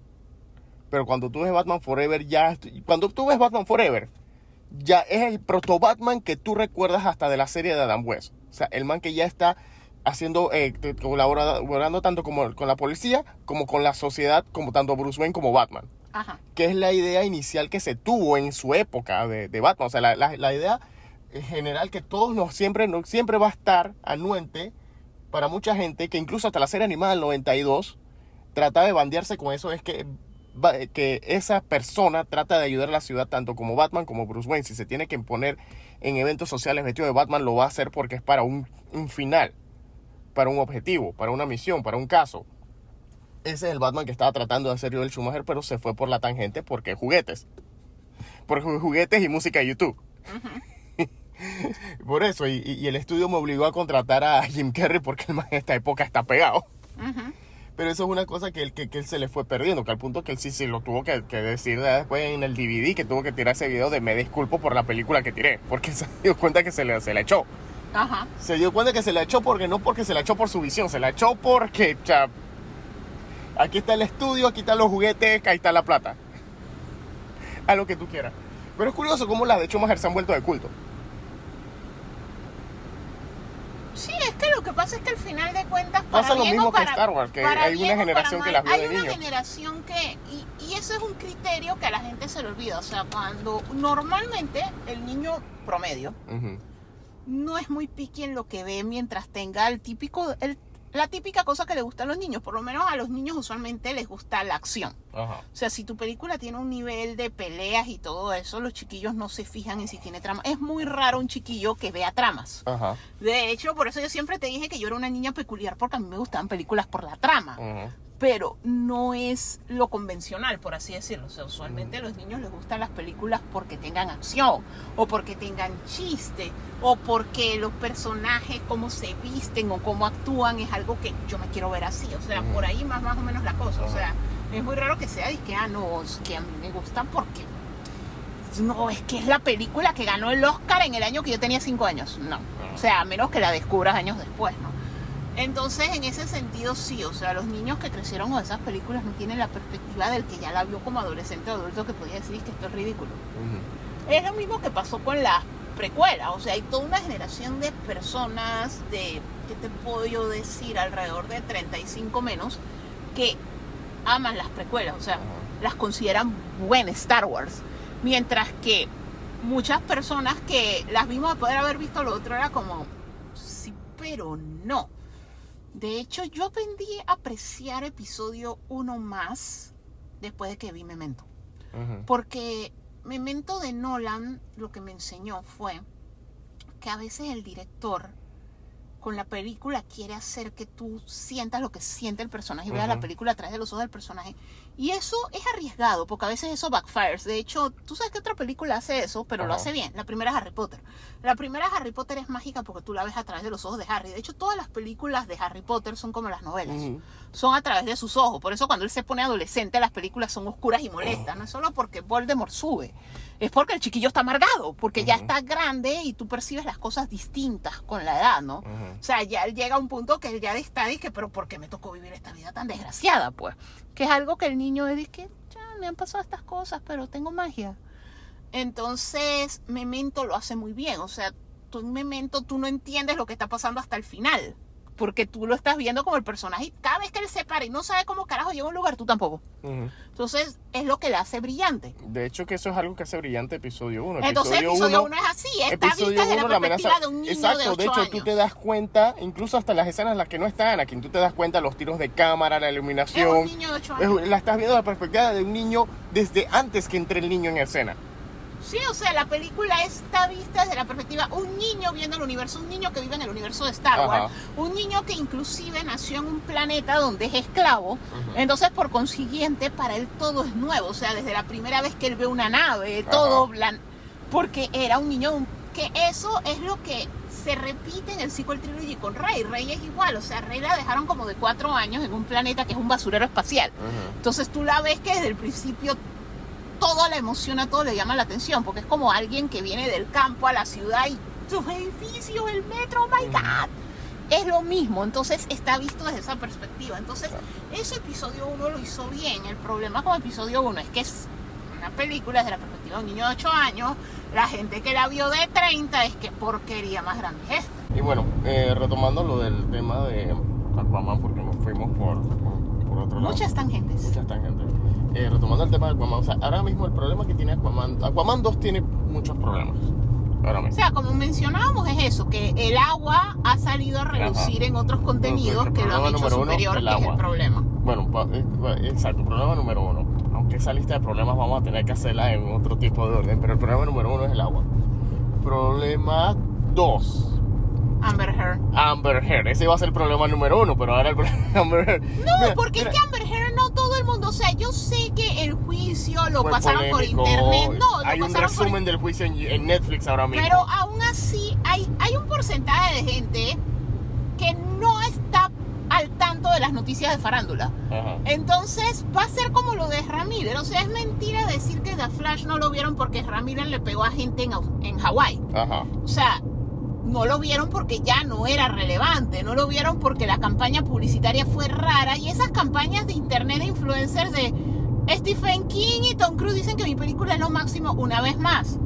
pero cuando tú ves Batman Forever, ya es el proto Batman que tú recuerdas hasta de la serie de Adam West. O sea, el man que ya está haciendo, colaborando tanto como con la policía, como con la sociedad, como tanto Bruce Wayne como Batman. Ajá. Que es la idea inicial que se tuvo en su época de Batman. O sea, la idea general que siempre va a estar anuente para mucha gente, que incluso hasta la serie animada del 92 trata de bandearse con eso, es que esa persona trata de ayudar a la ciudad tanto como Batman como Bruce Wayne. Si se tiene que poner en eventos sociales vestido de Batman, lo va a hacer porque es para un final, para un objetivo, para una misión, para un caso. Ese es el Batman que estaba tratando de hacer Joel Schumacher, pero se fue por la tangente porque juguetes. Por juguetes y música de YouTube. Por eso, y el estudio me obligó a contratar a Jim Carrey porque el man en esta época está pegado. Pero eso es una cosa que él se le fue perdiendo, que al punto que él sí lo tuvo que decir después en el DVD, que tuvo que tirar ese video de me disculpo por la película que tiré, porque se dio cuenta que se la echó. Ajá. Se dio cuenta que se la echó porque no porque se la echó por su visión, se la echó porque aquí está el estudio, aquí están los juguetes, ahí está la plata. Haz lo que tú quieras. Pero es curioso cómo las de Schumacher se han vuelto de culto. Sí, es que lo que pasa es que al final de cuentas Pasa lo mismo que Star Wars, que hay una generación que las vio de niño. Hay una generación que, y eso es un criterio que a la gente se le olvida. O sea, cuando normalmente el niño promedio no es muy picky en lo que ve mientras tenga la típica cosa que le gusta a los niños. Por lo menos a los niños usualmente les gusta la acción. Ajá. O sea, si tu película tiene un nivel de peleas y todo eso, los chiquillos no se fijan en si tiene trama. Es muy raro un chiquillo que vea tramas. Ajá. De hecho, por eso yo siempre te dije que yo era una niña peculiar, porque a mí me gustaban películas por la trama. Pero no es lo convencional, por así decirlo. O sea, usualmente a los niños les gustan las películas porque tengan acción, o porque tengan chiste, o porque los personajes, cómo se visten o cómo actúan, es algo que yo me quiero ver así. O sea, por ahí más o menos la cosa. O sea, es muy raro que sea que a mí me gustan porque no, es que es la película que ganó el Oscar en el año que yo tenía 5 años. No. O sea, a menos que la descubras años después, ¿no? Entonces, en ese sentido, sí, o sea, los niños que crecieron con esas películas no tienen la perspectiva del que ya la vio como adolescente o adulto, que podía decir que esto es ridículo. Es lo mismo que pasó con las precuelas. O sea, hay toda una generación de personas de, ¿qué te puedo yo decir? Alrededor de 35 menos, que aman las precuelas, o sea, las consideran buen Star Wars. Mientras que muchas personas que las vimos después de haber visto lo otro era como, sí, pero no. De hecho, yo aprendí a apreciar episodio 1 más después de que vi Memento. Porque Memento de Nolan lo que me enseñó fue que a veces el director con la película quiere hacer que tú sientas lo que siente el personaje y veas la película a través de los ojos del personaje. Y eso es arriesgado, porque a veces eso backfires. De hecho, tú sabes que otra película hace eso, pero lo hace bien. La primera es Harry Potter. La primera Harry Potter es mágica porque tú la ves a través de los ojos de Harry. De hecho, todas las películas de Harry Potter son como las novelas. Son a través de sus ojos. Por eso cuando él se pone adolescente, las películas son oscuras y molestas. No es solo porque Voldemort sube. Es porque el chiquillo está amargado, porque ya está grande y tú percibes las cosas distintas con la edad, ¿no? O sea, ya él llega a un punto que él ya está y que, pero ¿por qué me tocó vivir esta vida tan desgraciada? Pues, que es algo que el niño dice que ya me han pasado estas cosas, pero tengo magia. Entonces, Memento lo hace muy bien. O sea, tú en Memento tú no entiendes lo que está pasando hasta el final. Porque tú lo estás viendo como el personaje. Y cada vez que él se para y no sabe cómo carajo llega a un lugar, tú tampoco. Entonces, es lo que le hace brillante. De hecho, que eso es algo que hace brillante episodio 1. Entonces, episodio 1 es así. Está vista desde la perspectiva de un niño de 8 años. De hecho, tú te das cuenta, incluso hasta las escenas en las que no está Anakin, tú te das cuenta los tiros de cámara, la iluminación. Es un niño de 8 años. La estás viendo desde la perspectiva de un niño desde antes que entre el niño en escena. Sí, o sea, la película está vista desde la perspectiva un niño viendo el universo, un niño que vive en el universo de Star Wars, un niño que inclusive nació en un planeta donde es esclavo, entonces por consiguiente para él todo es nuevo, o sea, desde la primera vez que él ve una nave, todo porque era un niño, que eso es lo que se repite en el sequel trilogy con Rey. Rey es igual, o sea, Rey la dejaron como de 4 años en un planeta que es un basurero espacial, entonces tú la ves que desde el principio todo le emociona, todo le llama la atención, porque es como alguien que viene del campo a la ciudad y sus edificios, el metro, oh my God. Es lo mismo, entonces está visto desde esa perspectiva. Entonces, ese episodio 1 lo hizo bien. El problema con episodio 1 es que es una película desde la perspectiva de un niño de 8 años. La gente que la vio de 30 es que porquería más grande es esta. Y bueno, retomando lo del tema de Aquaman, porque nos fuimos por otro lado. Muchas tangentes. Retomando el tema de Aquaman, o sea, ahora mismo el problema que tiene Aquaman 2 tiene muchos problemas. Ahora mismo. O sea, como mencionábamos, es eso, que el agua ha salido a relucir en otros contenidos que lo han hecho superior, que es el problema. Bueno, exacto, problema número 1. Aunque esa lista de problemas vamos a tener que hacerla en otro tipo de orden, pero el problema número 1 es el agua. Problema 2. Amber Heard, ese iba a ser el problema número 1, pero ahora el problema de Amber Heard. No, porque es que Amber Heard no todo el mundo, o sea, yo sé que el juicio lo pasaron polémico, por internet, hay un resumen del juicio en Netflix ahora mismo. Pero aún así hay un porcentaje de gente que no está al tanto de las noticias de farándula. Entonces va a ser como lo de Ezra Miller, o sea, es mentira decir que The Flash no lo vieron porque Ezra Miller le pegó a gente en Hawái. O sea, no lo vieron porque ya no era relevante, no lo vieron porque la campaña publicitaria fue rara, y esas campañas de internet de influencers de Stephen King y Tom Cruise dicen que mi película es lo máximo una vez más.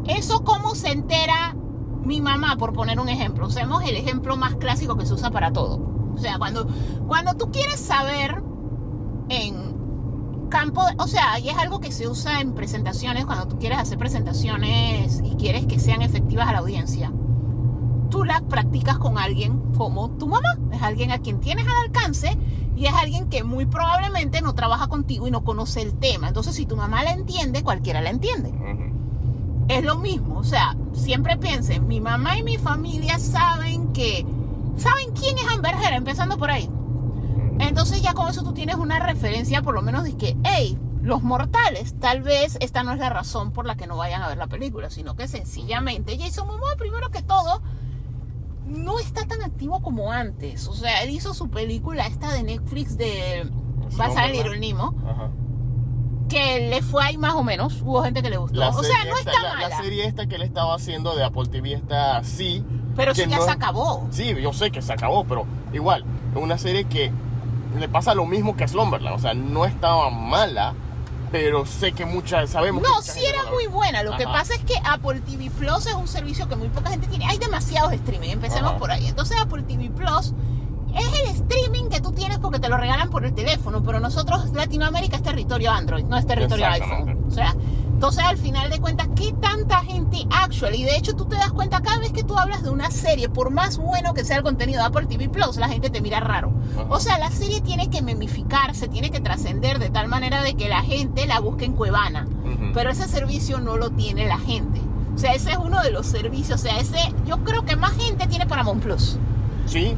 Eso cómo se entera mi mamá, por poner un ejemplo. Usemos el ejemplo más clásico que se usa para todo. O sea, cuando tú quieres saber en campo, o sea, y es algo que se usa en presentaciones, cuando tú quieres hacer presentaciones y quieres que sean efectivas a la audiencia, tú las practicas con alguien como tu mamá. Es alguien a quien tienes al alcance y es alguien que muy probablemente no trabaja contigo y no conoce el tema. Entonces, si tu mamá la entiende, cualquiera la entiende. Es lo mismo, o sea, siempre piensen, mi mamá y mi familia saben quién es Amber Heard, empezando por ahí. Entonces ya con eso tú tienes una referencia, por lo menos de que, hey, los mortales, tal vez esta no es la razón por la que no vayan a ver la película, sino que sencillamente Jason Momoa, primero que todo, no está tan activo como antes. O sea, él hizo su película esta de Netflix de basada en Little Nemo, que le fue ahí más o menos. Hubo gente que le gustó. O sea, no está mala. La serie esta que él estaba haciendo de Apple TV está así. Pero sí ya se acabó. Sí, yo sé que se acabó, pero igual, es una serie que le pasa lo mismo que a Slumberland. O sea, no estaba mala, pero sé que sabemos. No, sí era muy buena. Lo que pasa es que Apple TV Plus es un servicio que muy poca gente tiene. Hay demasiados streaming, empecemos por ahí. Entonces Apple TV Plus es el streaming que tú tienes porque te lo regalan por el teléfono, pero nosotros, Latinoamérica, es territorio Android, no es territorio iPhone. O sea, entonces al final de cuentas, ¿qué tanta gente y de hecho tú te das cuenta cada vez que tú hablas de una serie, por más bueno que sea el contenido de Apple TV Plus, la gente te mira raro. O sea, la serie tiene que memificarse, tiene que trascender de tal manera de que la gente la busque en Cuevana. Pero ese servicio no lo tiene la gente. O sea, ese es uno de los servicios. O sea, yo creo que más gente tiene Paramount Plus. Sí,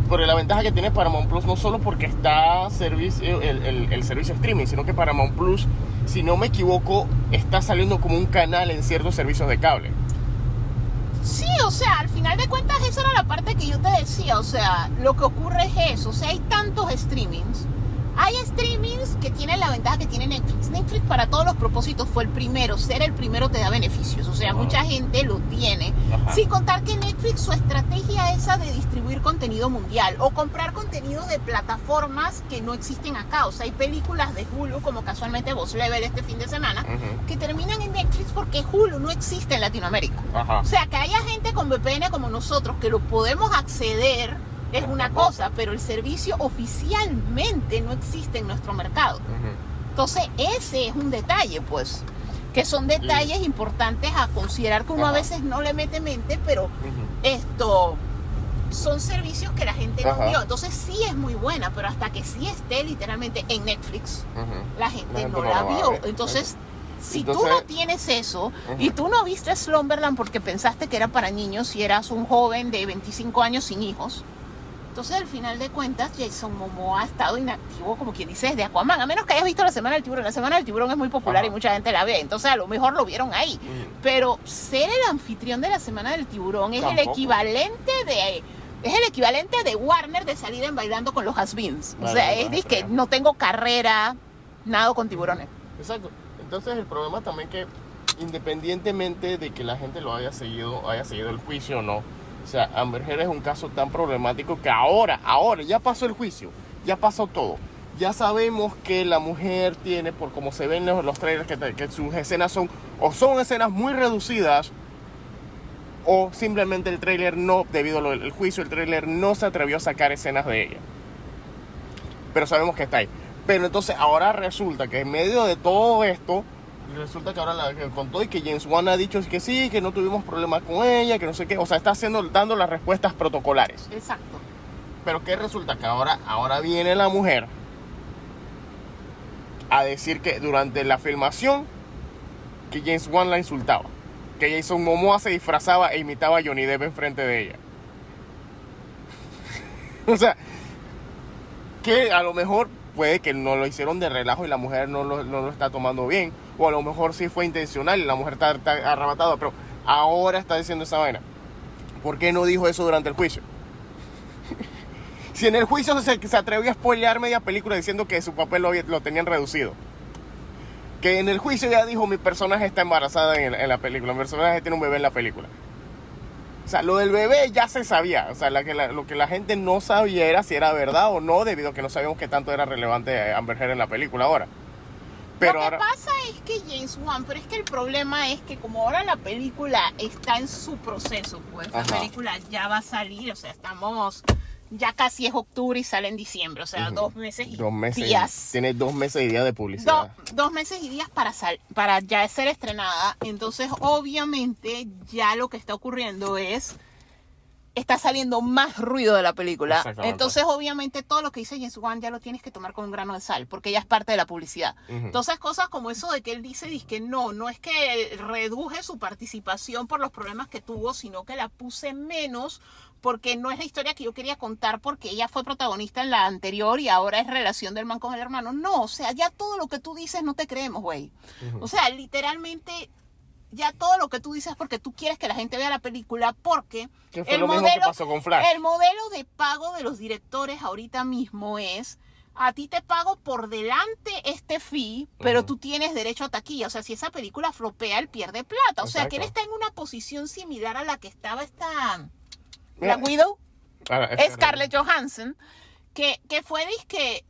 porque la ventaja que tiene Paramount Plus no solo porque está el servicio streaming, sino que Paramount Plus, si no me equivoco, está saliendo como un canal en ciertos servicios de cable. Sí, o sea, al final de cuentas esa era la parte que yo te decía. O sea, lo que ocurre es eso. O sea, hay tantos streamings Hay streamings que tienen la ventaja que tiene Netflix. Netflix para todos los propósitos fue el primero. Ser el primero te da beneficios. O sea, mucha gente lo tiene. Ajá. Sin contar que Netflix, su estrategia esa de distribuir contenido mundial o comprar contenido de plataformas que no existen acá. O sea, hay películas de Hulu, como casualmente Boss Level este fin de semana, que terminan en Netflix porque Hulu no existe en Latinoamérica. Ajá. O sea, que haya gente con VPN como nosotros que lo podemos acceder es una cosa, pero el servicio oficialmente no existe en nuestro mercado. Entonces, ese es un detalle, pues, que son detalles importantes a considerar que uno a veces no le mete mente, pero esto son servicios que la gente no vio. Entonces, sí es muy buena, pero hasta que sí esté literalmente en Netflix, la gente no la vio. Entonces, si tú no tienes eso y tú no viste Slumberland porque pensaste que era para niños y eras un joven de 25 años sin hijos, entonces al final de cuentas Jason Momoa ha estado inactivo, como quien dice, desde Aquaman, a menos que hayas visto La Semana del Tiburón. La Semana del Tiburón es muy popular y mucha gente la ve, entonces a lo mejor lo vieron ahí, pero ser el anfitrión de La Semana del Tiburón es el equivalente de Warner de salir en Bailando con los Has-Beens. O sea, es que no tengo carrera, nado con tiburones. Exacto. Entonces el problema también que independientemente de que la gente lo haya seguido el juicio o no, o sea, Amber Heard es un caso tan problemático que ahora ya pasó el juicio, ya pasó todo. Ya sabemos que la mujer tiene, por como se ven los trailers, que sus escenas son escenas muy reducidas, o simplemente el trailer no, debido al juicio, el trailer no se atrevió a sacar escenas de ella. Pero sabemos que está ahí. Pero entonces ahora resulta que en medio de todo esto, resulta que ahora con todo y que James Wan ha dicho que sí, que no tuvimos problemas con ella, que no sé qué, o sea, está dando las respuestas protocolares. Exacto. Pero ¿qué resulta? Que ahora viene la mujer a decir que durante la filmación que James Wan la insultaba, que Jason Momoa se disfrazaba e imitaba a Johnny Depp enfrente de ella. O sea, que a lo mejor puede que no lo hicieron de relajo y la mujer no lo está tomando bien, o a lo mejor sí fue intencional y la mujer está arrebatada, pero ahora está diciendo esa vaina. ¿Por qué no dijo eso durante el juicio? Si en el juicio se atrevió a spoilear media película diciendo que su papel lo tenían reducido. Que en el juicio ya dijo: mi personaje está embarazada en la película, mi personaje tiene un bebé en la película. O sea, lo del bebé ya se sabía. O sea, lo que la gente no sabía era si era verdad o no, debido a que no sabíamos qué tanto era relevante Amber Heard en la película ahora. Pero lo que pasa es que James Wan, pero es que el problema es que como ahora la película está en su proceso, pues la película ya va a salir, o sea, ya casi es octubre y sale en diciembre, o sea, 2 meses y días. Tiene 2 meses y días de publicidad. 2 meses y días para ya ser estrenada. Entonces, obviamente, ya lo que está ocurriendo está saliendo más ruido de la película. Entonces, obviamente, todo lo que dice James Wan ya lo tienes que tomar con un grano de sal, porque ya es parte de la publicidad. Entonces, cosas como eso de que él dice que no es que reduje su participación por los problemas que tuvo, sino que la puse menos porque no es la historia que yo quería contar, porque ella fue protagonista en la anterior y ahora es relación del man con el hermano. No, o sea, ya todo lo que tú dices no te creemos, güey. O sea, literalmente ya todo lo que tú dices porque tú quieres que la gente vea la película, porque ¿qué fue lo mismo que pasó con Flash? El modelo de pago de los directores ahorita mismo es: a ti te pago por delante este fee, pero tú tienes derecho a taquilla. O sea, si esa película flopea, él pierde plata. O sea, que él está en una posición similar a la que estaba Black Widow, Scarlett Johansson, que fue que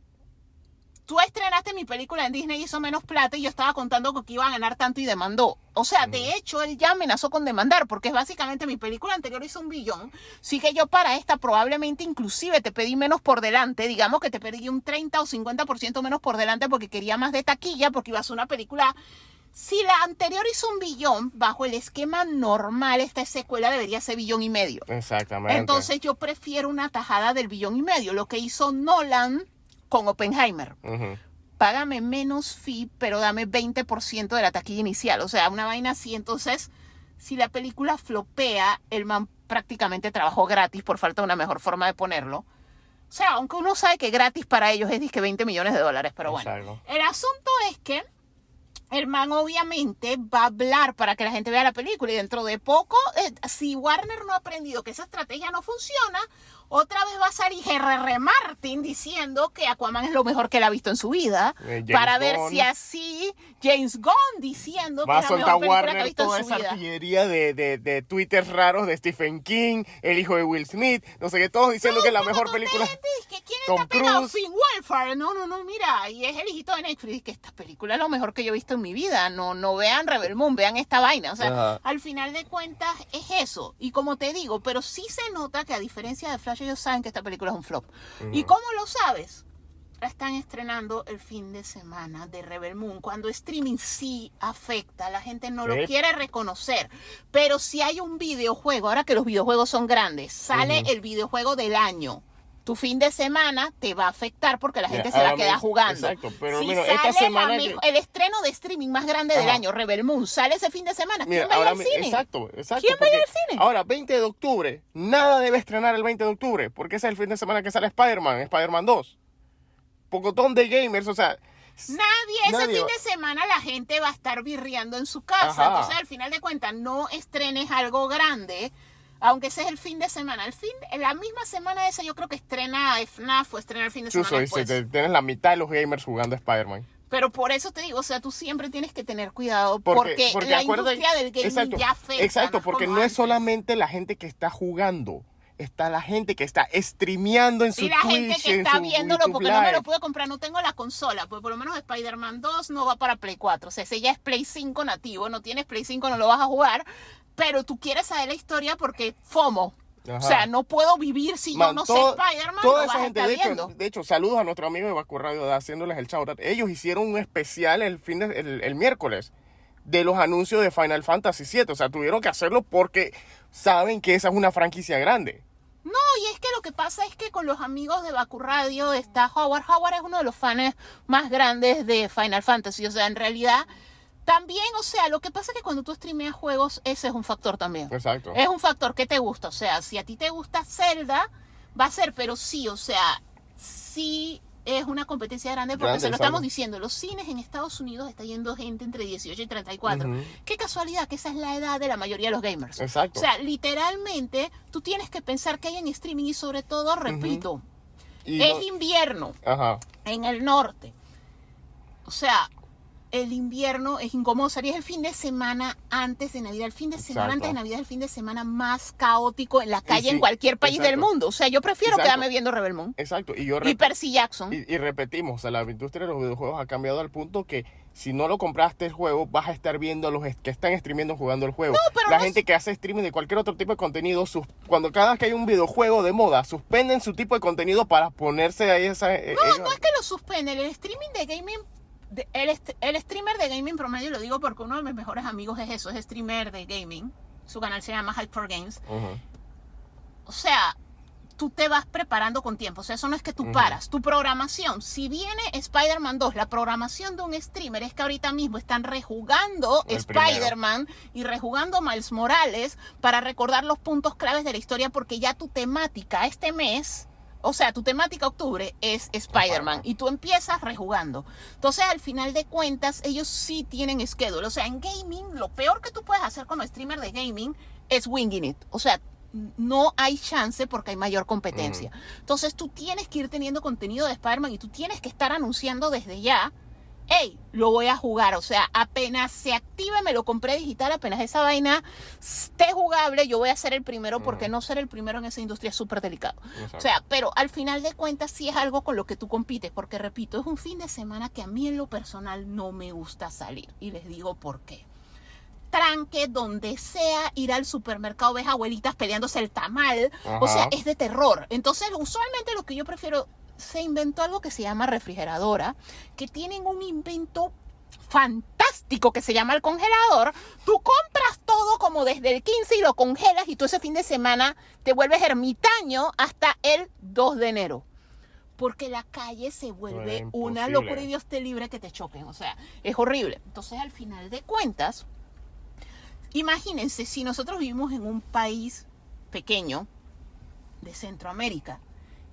tú estrenaste mi película en Disney, hizo menos plata y yo estaba contando que iba a ganar tanto y demandó. O sea, de hecho, él ya amenazó con demandar, porque es básicamente: mi película anterior hizo $1 billón, sí que yo para esta probablemente inclusive te pedí menos por delante, digamos que te pedí un 30 o 50% menos por delante porque quería más de taquilla, porque iba a ser una película. Si la anterior hizo $1 billón, bajo el esquema normal, esta secuela debería ser $1,5 billones. Exactamente. Entonces yo prefiero una tajada del $1,5 billones, lo que hizo Nolan con Oppenheimer. Págame menos fee, pero dame 20% de la taquilla inicial. O sea, una vaina así. Entonces, si la película flopea, el man prácticamente trabajó gratis, por falta de una mejor forma de ponerlo. O sea, aunque uno sabe que gratis para ellos es $20 millones, pero bueno. Exacto. El asunto es que el man obviamente va a hablar para que la gente vea la película, y dentro de poco, si Warner no ha aprendido que esa estrategia no funciona, Otra vez va a salir G.R.R. Martin diciendo que Aquaman es lo mejor que él ha visto en su vida. Para ver si así James Gunn diciendo que es la mejor película que ha visto en su vida. Toda esa artillería de twitters raros de Stephen King, el hijo de Will Smith, no sé qué, todos diciendo que es la mejor película. ¿Quién Tom está pegado? Cruise. Finn Wolfhard. No, mira, y es el hijito de Netflix, que esta película es lo mejor que yo he visto en mi vida. No vean Rebel Moon, vean esta vaina. O sea, al final de cuentas es eso. Y como te digo, pero sí se nota que a diferencia de Flash, ellos saben que esta película es un flop. ¿Y cómo lo sabes? La están estrenando el fin de semana de Rebel Moon, cuando streaming sí afecta, la gente no lo quiere reconocer, pero si hay un videojuego, ahora que los videojuegos son grandes, sale el videojuego del año, tu fin de semana te va a afectar porque la gente se la queda jugando. Exacto, pero si mira, sale esta semana el estreno de streaming más grande del año, Rebel Moon, sale ese fin de semana, ¿quién va a ir al cine? Exacto. ¿Quién va a ir al cine? Ahora, 20 de octubre, nada debe estrenar el 20 de octubre, porque ese es el fin de semana que sale Spider-Man 2. Pocotón de gamers, o sea... Ese fin de semana la gente va a estar birriando en su casa. Entonces, al final de cuentas, no estrenes algo grande, aunque ese es el fin de semana. La misma semana esa yo creo que estrena FNAF o estrena el fin de semana después. Tienes la mitad de los gamers jugando Spider-Man. Pero por eso te digo, o sea, tú siempre tienes que tener cuidado porque la industria del gaming ya afecta. Exacto, porque no es solamente la gente que está jugando. Está la gente que está streameando en su Twitch, y la gente que está viéndolo YouTube porque Live. no me lo puedo comprar, no tengo la consola, pues por lo menos Spider-Man 2 no va para Play 4, o sea, ese ya es Play 5 nativo, no tienes Play 5, no lo vas a jugar, pero tú quieres saber la historia porque FOMO. Ajá. O sea, no puedo vivir si yo no sé Spider-Man, toda lo esa vas a gente, estar viendo. de hecho, saludos a nuestro amigo de Bacu Radio haciéndoles el shout out. Ellos hicieron un especial el miércoles de los anuncios de Final Fantasy VII. O sea, tuvieron que hacerlo porque saben que esa es una franquicia grande. No, y es que lo que pasa es que con los amigos de Bacu Radio está Howard. Howard es uno de los fans más grandes de Final Fantasy. O sea, en realidad, también, o sea, lo que pasa es que cuando tú streameas juegos, ese es un factor también. Exacto. Es un factor que te gusta. O sea, si a ti te gusta Zelda, va a ser, pero sí, o sea, sí es una competencia grande porque se lo estamos diciendo. Los cines en Estados Unidos está yendo gente entre 18 y 34. Qué casualidad que esa es la edad de la mayoría de los gamers. Exacto. O sea, literalmente tú tienes que pensar que hay en streaming y sobre todo, repito, es invierno en el norte. O sea, el invierno es incómodo. Sería el fin de semana antes de Navidad. El fin de semana antes de Navidad es el fin de semana más caótico en la calle en cualquier país del mundo. O sea, yo prefiero quedarme viendo Rebel Moon. Exacto. Y Percy Jackson. Y repetimos, o sea, la industria de los videojuegos ha cambiado al punto que si no lo compraste el juego, vas a estar viendo a los que están streamiendo jugando el juego. La gente que hace streaming de cualquier otro tipo de contenido, cuando cada vez que hay un videojuego de moda, suspenden su tipo de contenido para ponerse ahí esa... no es que lo suspenden. El streaming de gaming... El streamer de gaming promedio, lo digo porque uno de mis mejores amigos es eso, es streamer de gaming. Su canal se llama Hype for Games. O sea, tú te vas preparando con tiempo. O sea, eso no es que tú paras. Tu programación, si viene Spider-Man 2, la programación de un streamer es que ahorita mismo están rejugando Spider-Man y rejugando Miles Morales para recordar los puntos claves de la historia, porque ya tu temática este mes... O sea, tu temática octubre es Spider-Man y tú empiezas rejugando. Entonces, al final de cuentas, ellos sí tienen schedule. O sea, en gaming, lo peor que tú puedes hacer como streamer de gaming es winging it. O sea, no hay chance porque hay mayor competencia. Entonces, tú tienes que ir teniendo contenido de Spider-Man y tú tienes que estar anunciando desde ya, hey, lo voy a jugar. O sea, apenas se active, me lo compré digital, apenas esa vaina esté jugable, yo voy a ser el primero, porque no ser el primero en esa industria es súper delicado. Exacto. O sea, pero al final de cuentas sí es algo con lo que tú compites, porque repito, es un fin de semana que a mí en lo personal no me gusta salir. Y les digo por qué. Tranque, donde sea, ir al supermercado, ves abuelitas peleándose el tamal. O sea, es de terror. Entonces, usualmente lo que yo prefiero... Se inventó algo que se llama refrigeradora, que tienen un invento fantástico que se llama el congelador. Tú compras todo como desde el 15 y lo congelas y tú ese fin de semana te vuelves ermitaño hasta el 2 de enero. Porque la calle se vuelve una locura y Dios te libre que te choquen. O sea, es horrible. Entonces, al final de cuentas, imagínense si nosotros vivimos en un país pequeño de Centroamérica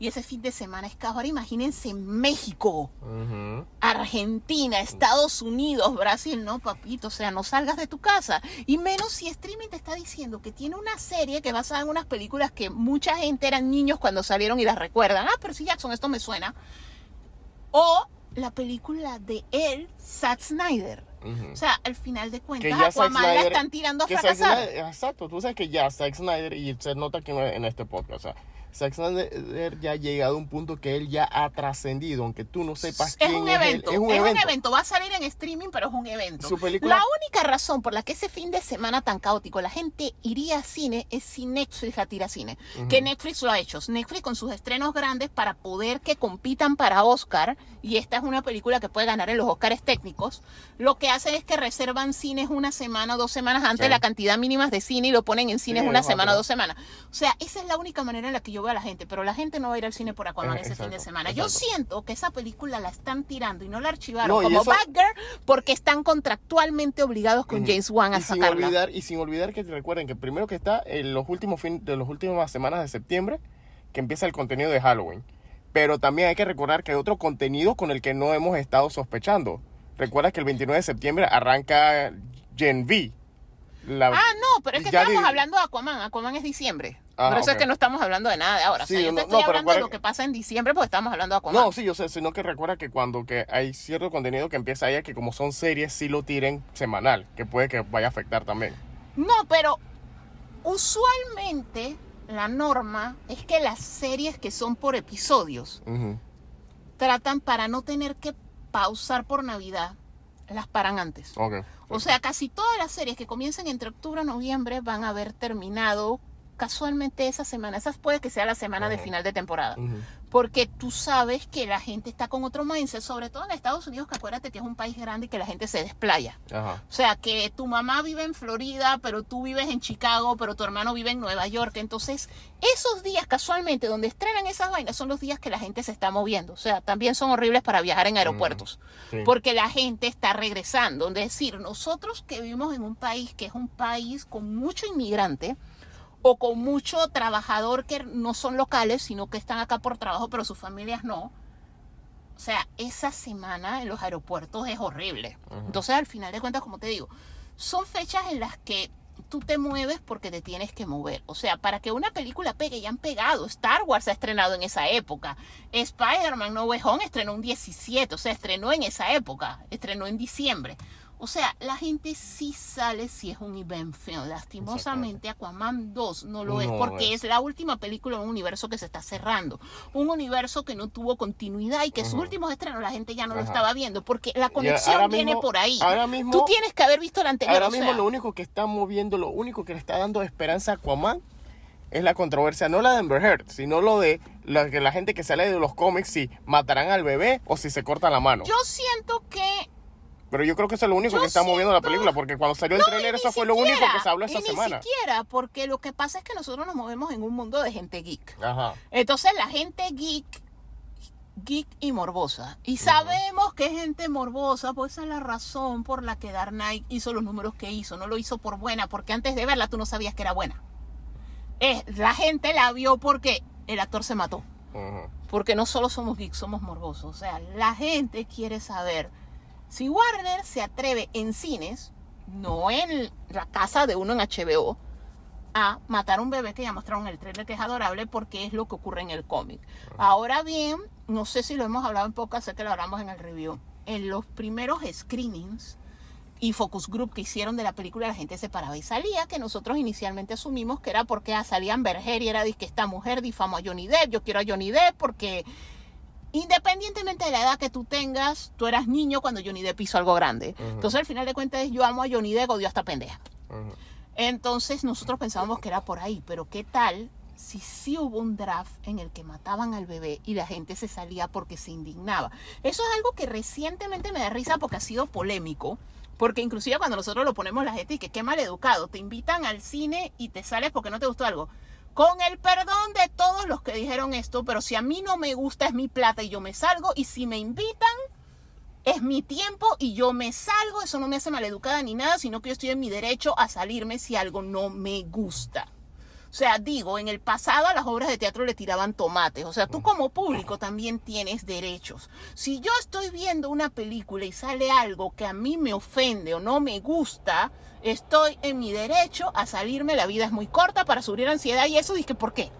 Y ese fin de semana es caos. Ahora imagínense México, Ujú. Argentina, Estados Unidos, Brasil. No, papito, o sea, no salgas de tu casa. Y menos si streaming te está diciendo que tiene una serie que basada en unas películas que mucha gente eran niños cuando salieron y las recuerdan. Ah, Percy Jackson, esto me suena. O la película de él, Zack Snyder. Ujú. O sea, al final de Que cuentas, ya Zack Aquaman la Snyder- están tirando a que Zack fracasar. Snyder- exacto, tú sabes que ya Zack Snyder, y se nota aquí en este podcast, o sea, Zack Snyder ya ha llegado a un punto que él ya ha trascendido, aunque tú no sepas Es quién un es él. evento, es un evento. Va a salir en streaming, pero es un evento. Su película- La única razón por la que ese fin de semana tan caótico la gente iría a cine es si Netflix la tira a cine. Ujú. Que Netflix lo ha hecho. Netflix con sus estrenos grandes para poder que compitan para Oscar, y esta es una película que puede ganar en los Oscars técnicos, lo que hacen es que reservan cines una semana o 2 semanas antes, Sí. la cantidad mínima de cine, y lo ponen en cines Sí, una es semana o rápido. 2 semanas. O sea, esa es la única manera en la que yo veo a la gente, pero la gente no va a ir al cine por Aquaman ese fin de Exacto, semana. Yo exacto. siento que esa película la están tirando y no la archivaron No, y como eso- Batgirl porque están contractualmente obligados con Ujú. James Wan a y sin sacarla. olvidar que recuerden que primero que está en los últimos de las últimas semanas de septiembre, que empieza el contenido de Halloween. Pero también hay que recordar que hay otro contenido con el que no hemos estado sospechando. Recuerda que el 29 de septiembre arranca Gen V. No, pero es que Ya estábamos di- hablando de Aquaman. Aquaman es diciembre. Ah, Por eso es ok. que no estamos hablando de nada de ahora. Sí, o sea, yo no, te estoy no, pero hablando de lo recuerda- que pasa en diciembre porque estamos hablando de Aquaman. No, sí, yo sé, sino que recuerda que cuando que hay cierto contenido que empieza allá, que como son series, sí lo tiren semanal, que puede que vaya a afectar también. No, pero usualmente la norma es que las series que son por episodios Ujú. tratan para no tener que pausar por Navidad, las paran antes. Ok. O sea, casi todas las series que comiencen entre octubre y noviembre van a haber terminado casualmente esa semana. Esa puede que sea la semana de Ujú. final de temporada. Ujú. Porque tú sabes que la gente está con otro mindset, sobre todo en Estados Unidos, que acuérdate que es un país grande y que la gente se desplaya. Ajá. O sea, que tu mamá vive en Florida, pero tú vives en Chicago, pero tu hermano vive en Nueva York. Entonces, esos días casualmente donde estrenan esas vainas son los días que la gente se está moviendo. O sea, también son horribles para viajar en aeropuertos. Sí. Porque la gente está regresando. Es decir, nosotros que vivimos en un país que es un país con mucho inmigrante o con mucho trabajador que no son locales, sino que están acá por trabajo, pero sus familias no. O sea, esa semana en los aeropuertos es horrible. Ujú. Entonces, al final de cuentas, como te digo, son fechas en las que tú te mueves porque te tienes que mover. O sea, para que una película pegue, ya han pegado. Star Wars ha estrenado en esa época. Spider-Man No Way Home estrenó un 17, o sea, estrenó en esa época. Estrenó en diciembre. O sea, la gente sí sale si es un event film. Lastimosamente, Aquaman 2 no lo es No porque es. es la última película en un universo que se está cerrando. Un universo que no tuvo continuidad y que sus Ujú. últimos estrenos la gente ya no lo Ajá. estaba viendo porque la ahora conexión mismo- viene por ahí. ahora mismo- Tú tienes que haber visto la anterior. Ahora o mismo sea, lo único que está moviendo, lo único que le está dando esperanza a Aquaman es la controversia, no la de Amber Heard, sino lo de la gente que sale de los cómics, si matarán al bebé o si se cortan la mano. yo siento que Pero yo creo que eso es lo único Yo que está moviendo la siento- película, porque cuando salió el trailer eso fue lo único que se habló esa semana. Ni siquiera, porque lo que pasa es que nosotros nos movemos en un mundo de gente geek. Ajá. Entonces la gente geek y morbosa. Y sabemos que es gente morbosa, pues esa es la razón por la que Dark Knight hizo los números que hizo. No lo hizo por buena, porque antes de verla tú no sabías que era buena. La gente la vio porque el actor se mató. Ujú. Porque no solo somos geeks, somos morbosos. O sea, la gente quiere saber si Warner se atreve en cines, no en la casa de uno en HBO, a matar a un bebé que ya mostraron en el trailer que es adorable porque es lo que ocurre en el cómic. Ahora bien, no sé si lo hemos hablado en podcast, sé que lo hablamos en el review. En los primeros screenings y focus group que hicieron de la película, la gente se paraba y salía, que nosotros inicialmente asumimos que era porque salían Berger y era que esta mujer difamó a Johnny Depp, yo quiero a Johnny Depp porque independientemente de la edad que tú tengas, tú eras niño cuando Johnny Depp hizo algo grande. Ujú. Entonces al final de cuentas yo amo a Johnny Depp, odio a esta pendeja. Ujú. Entonces nosotros pensábamos que era por ahí, pero ¿qué tal si sí hubo un draft en el que mataban al bebé y la gente se salía porque se indignaba? Eso es algo que recientemente me da risa porque ha sido polémico, porque inclusive cuando nosotros lo ponemos la gente y que qué mal educado, te invitan al cine y te sales porque no te gustó algo. Con el perdón de todos los que dijeron esto, pero si a mí no me gusta es mi plata y yo me salgo, y si me invitan es mi tiempo y yo me salgo, eso no me hace maleducada ni nada, sino que yo estoy en mi derecho a salirme si algo no me gusta. O sea, digo, en el pasado a las obras de teatro le tiraban tomates. O sea, tú como público también tienes derechos. Si yo estoy viendo una película y sale algo que a mí me ofende o no me gusta, estoy en mi derecho a salirme. La vida es muy corta para sufrir ansiedad y eso. Dije, ¿por qué?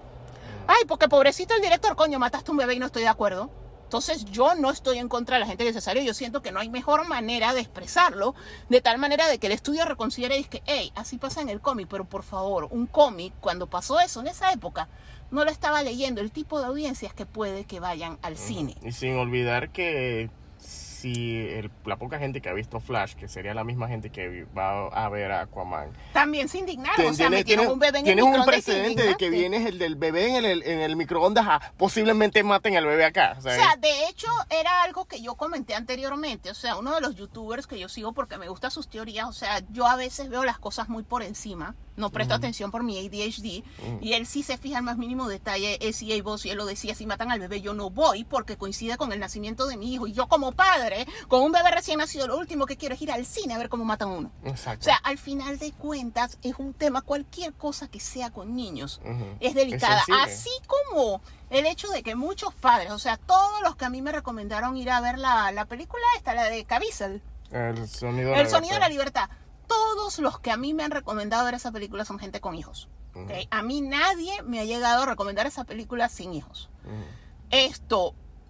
Ay, porque pobrecito el director, coño, mataste un bebé y no estoy de acuerdo. Entonces yo no estoy en contra de la gente que se salió. Yo siento que no hay mejor manera de expresarlo, de tal manera de que el estudio reconsidere y dice que, hey, así pasa en el cómic, pero por favor, un cómic, cuando pasó eso en esa época, no lo estaba leyendo el tipo de audiencias que puede que vayan al cine. Y sin olvidar que si la poca gente que ha visto Flash, que sería la misma gente que va a ver a Aquaman, también se indignaron, o sea, metieron un bebé en el tienes microondas. un precedente de que vienes el del bebé en el microondas, posiblemente maten al bebé acá. O sea, de hecho, era algo que yo comenté anteriormente. O sea, uno de los youtubers que yo sigo porque me gustan sus teorías, o sea, yo a veces veo las cosas muy por encima, no presto atención por mi ADHD, y él sí se fija el más mínimo detalle, y vos, y él lo decía, si matan al bebé yo no voy porque coincide con el nacimiento de mi hijo, y yo como padre, con un bebé recién nacido, lo último que quiero es ir al cine a ver cómo matan uno. Exacto. O sea, al final de cuentas, es un tema, cualquier cosa que sea con niños, es delicada. Así como el hecho de que muchos padres, o sea, todos los que a mí me recomendaron ir a ver la película esta, la de Caviezel, El sonido de la libertad. Todos los que a mí me han recomendado ver esa película son gente con hijos. ¿Okay? A mí nadie me ha llegado a recomendar esa película sin hijos.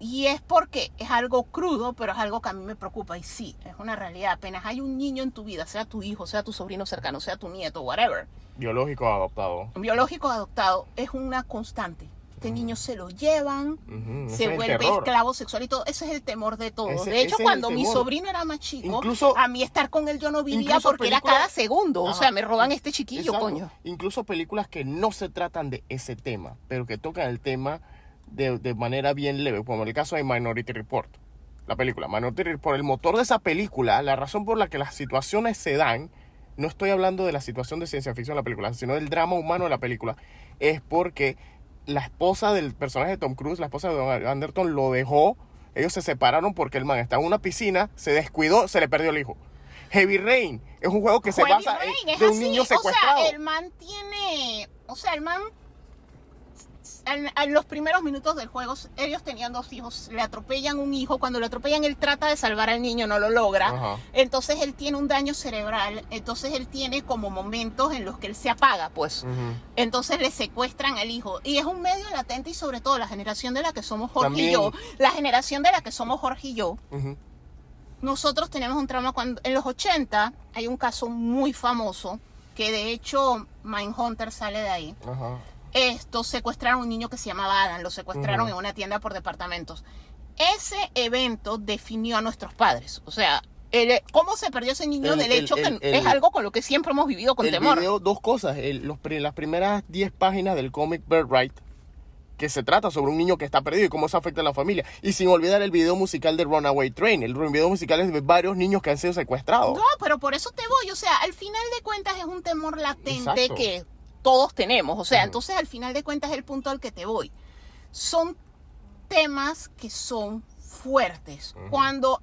Y es porque es algo crudo, pero es algo que a mí me preocupa. Y sí, es una realidad. Apenas hay un niño en tu vida, sea tu hijo, sea tu sobrino cercano, sea tu nieto, whatever. Biológico o adoptado. Biológico o adoptado, es una constante. Este niño se lo llevan, se vuelve esclavo sexual y todo. Ese es el temor de todos. De hecho, cuando mi sobrino era más chico, incluso, a mí estar con él yo no vivía porque era cada segundo. O sea, me roban este chiquillo, coño. Incluso películas que no se tratan de ese tema, pero que tocan el tema de manera bien leve, como en el caso de Minority Report. La película Minority Report, el motor de esa película, la razón por la que las situaciones se dan, no estoy hablando de la situación de ciencia ficción de la película, sino del drama humano de la película, es porque la esposa del personaje de Tom Cruise, la esposa de Don Anderton, lo dejó. Ellos se separaron porque el man estaba en una piscina, se descuidó, se le perdió el hijo. Heavy Rain es un juego que se basa de un niño secuestrado. O sea, el man tiene... O sea, el man... En los primeros minutos del juego, ellos tenían 2 hijos, le atropellan un hijo, cuando le atropellan él trata de salvar al niño, no lo logra, entonces él tiene un daño cerebral, entonces él tiene como momentos en los que él se apaga, pues, entonces le secuestran al hijo, y es un medio latente, y sobre todo la generación de la que somos Jorge y yo, nosotros tenemos un trauma. Cuando en los 80 hay un caso muy famoso, que de hecho Mindhunter sale de ahí. Secuestraron a un niño que se llamaba Adam, lo secuestraron en una tienda por departamentos. Ese evento definió a nuestros padres. O sea, cómo se perdió ese niño, es algo con lo que siempre hemos vivido con temor. Video, 2 cosas. Las primeras 10 páginas del cómic Birthright, que se trata sobre un niño que está perdido y cómo eso afecta a la familia. Y sin olvidar el video musical de Runaway Train. El video musical es de varios niños que han sido secuestrados. No, pero por eso te voy. O sea, al final de cuentas es un temor latente que todos tenemos, o sea, entonces al final de cuentas es el punto al que te voy. Son temas que son fuertes. Cuando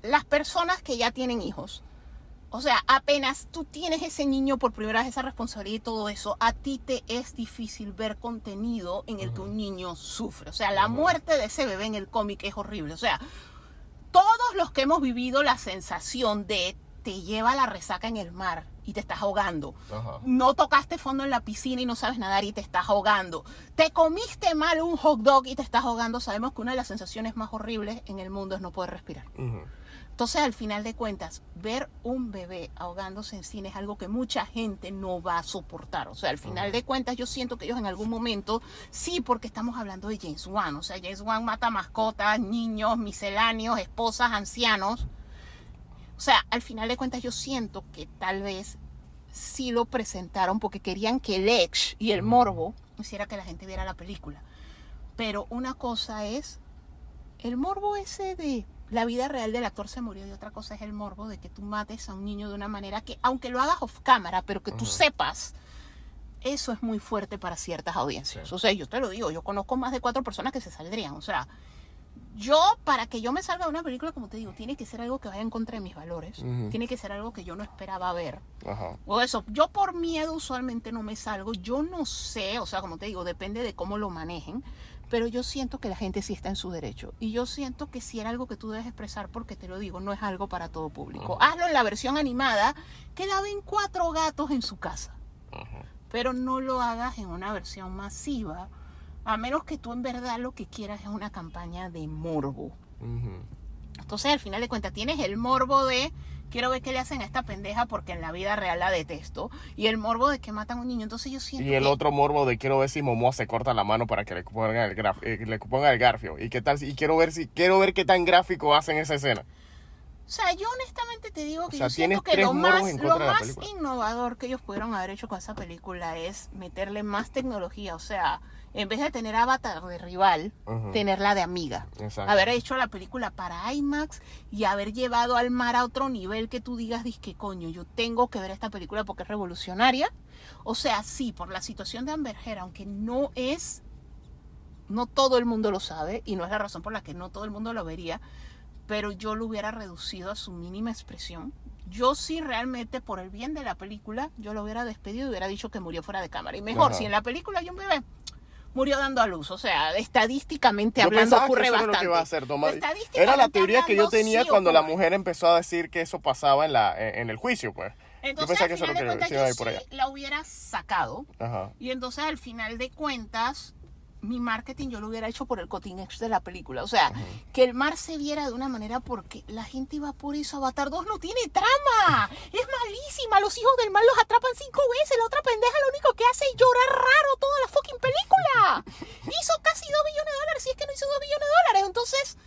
las personas que ya tienen hijos, o sea, apenas tú tienes ese niño por primera vez, esa responsabilidad y todo eso, a ti te es difícil ver contenido en el que un niño sufre. O sea, la muerte de ese bebé en el cómic es horrible. O sea, todos los que hemos vivido la sensación de te lleva la resaca en el mar y te estás ahogando. No tocaste fondo en la piscina y no sabes nadar y te estás ahogando. Te comiste mal un hot dog y te estás ahogando. Sabemos que una de las sensaciones más horribles en el mundo es no poder respirar. Entonces, al final de cuentas, ver un bebé ahogándose en cine es algo que mucha gente no va a soportar. O sea, al final de cuentas, yo siento que ellos en algún momento, sí, porque estamos hablando de James Wan. O sea, James Wan mata mascotas, niños, misceláneos, esposas, ancianos. O sea, al final de cuentas yo siento que tal vez sí lo presentaron porque querían que el edge y el morbo hiciera que la gente viera la película. Pero una cosa es el morbo ese de la vida real del actor se murió, y otra cosa es el morbo de que tú mates a un niño de una manera que, aunque lo hagas off cámara, pero que tú sepas, eso es muy fuerte para ciertas audiencias. O sea, yo te lo digo, yo conozco más de 4 personas que se saldrían. O sea, Yo, para que yo me salga de una película, como te digo, tiene que ser algo que vaya en contra de mis valores. Tiene que ser algo que yo no esperaba ver. O eso, yo por miedo usualmente no me salgo. Yo no sé, o sea, como te digo, depende de cómo lo manejen. Pero yo siento que la gente sí está en su derecho. Y yo siento que si era algo que tú debes expresar, porque te lo digo, no es algo para todo público. Hazlo en la versión animada, que la ven 4 gatos en su casa. Pero no lo hagas en una versión masiva. A menos que tú en verdad lo que quieras es una campaña de morbo. Entonces, al final de cuentas, tienes el morbo de quiero ver qué le hacen a esta pendeja porque en la vida real la detesto. Y el morbo de que matan a un niño. Entonces yo siento Y el otro morbo de quiero ver si Momoa se corta la mano para que le pongan el garfio. Y qué tal, y quiero ver qué tan gráfico hacen esa escena. O sea, yo honestamente te digo que o sea, yo siento que tienes lo tres morbos más en contra de la película. innovador que ellos pudieron haber hecho con esa película es meterle más tecnología. O sea, en vez de tener Avatar de rival, tenerla de amiga. Exacto. Haber hecho la película para IMAX y haber llevado al mar a otro nivel que tú digas, que coño, yo tengo que ver esta película porque es revolucionaria. O sea, sí, por la situación de Amber Heard, aunque no todo el mundo lo sabe y no es la razón por la que no todo el mundo lo vería, pero yo lo hubiera reducido a su mínima expresión. Yo sí realmente, por el bien de la película, yo lo hubiera despedido y hubiera dicho que murió fuera de cámara. Y mejor, si en la película hay un bebé, murió dando a luz. O sea, estadísticamente hablando ocurre bastante. Era lo que iba a hacer, era la teoría que yo tenía sí cuando la mujer empezó a decir que eso pasaba en el juicio, pues. Entonces, yo pensaba que eso era lo que iba a ir por allá. La hubiera sacado. Y entonces, al final de cuentas, mi marketing yo lo hubiera hecho por el cutting edge de la película. O sea, que el mar se viera de una manera porque la gente iba por eso. Avatar 2 no tiene trama. Es malísima. Los hijos del mar los atrapan 5 veces. La otra pendeja lo único que hace es llorar raro toda la fucking película. Hizo casi $2 billones. Y es que no hizo $2 billones. Entonces,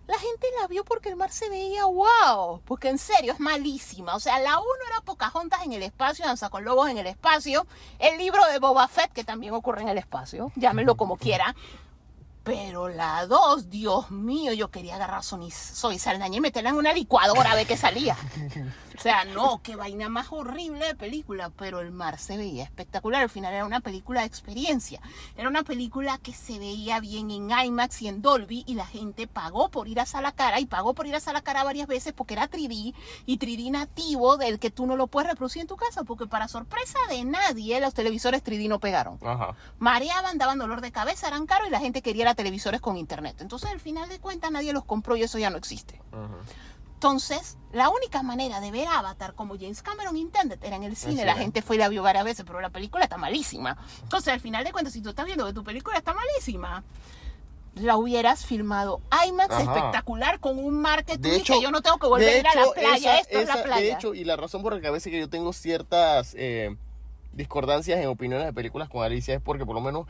la gente la vio porque el mar se veía wow. Porque en serio, es malísima. O sea, la 1 era Pocahontas en el espacio, Danza con Lobos en el espacio. El libro de Boba Fett, que también ocurre en el espacio. Llámenlo como quiera. Pero la 2, Dios mío, yo quería agarrar Soy Saldaña y meterla en una licuadora a ver qué salía. O sea, no, qué vaina más horrible de película, pero el mar se veía espectacular. Al final era una película de experiencia. Era una película que se veía bien en IMAX y en Dolby y la gente pagó por ir a Sala Cara y pagó por ir a Sala Cara varias veces porque era 3D y 3D nativo del que tú no lo puedes reproducir en tu casa porque para sorpresa de nadie los televisores 3D no pegaron. Mareaban, daban dolor de cabeza, eran caros y la gente quería televisores con internet. Entonces, al final de cuentas, nadie los compró y eso ya no existe. Entonces, la única manera de ver Avatar como James Cameron intended era en el cine. La gente fue y la vio varias veces, pero la película está malísima. Entonces, al final de cuentas, si tú estás viendo que tu película está malísima, la hubieras filmado IMAX espectacular con un marketing que yo no tengo que volver a ir a la playa. Esto es la playa. De hecho, y la razón por la que a veces que yo tengo ciertas discordancias en opiniones de películas con Alicia es porque por lo menos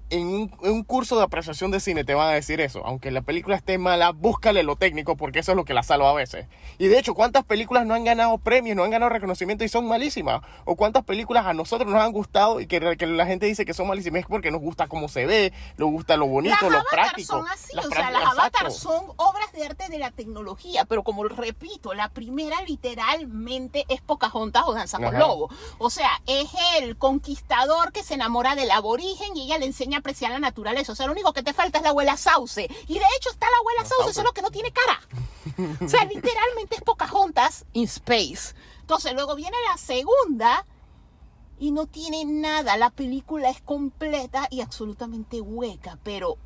en un curso de apreciación de cine te van a decir eso. Aunque la película esté mala, búscale lo técnico porque eso es lo que la salva a veces. Y de hecho, ¿cuántas películas no han ganado premios, no han ganado reconocimiento y son malísimas? ¿O cuántas películas a nosotros nos han gustado y que la gente dice que son malísimas? Es porque nos gusta cómo se ve, nos gusta lo bonito, lo práctico. Son así, o sea, las Avatar son obras de arte de la tecnología, pero como repito, la primera literalmente es Pocahontas o Danza con Lobos. O sea, es el conquistador que se enamora del aborigen y ella le enseña a apreciar la naturaleza. O sea, lo único que te falta es la abuela Sauce. Y de hecho está la abuela Sauce, solo que no tiene cara. O sea, literalmente es Pocahontas in space. Entonces, luego viene la segunda y no tiene nada. La película es completa y absolutamente hueca, pero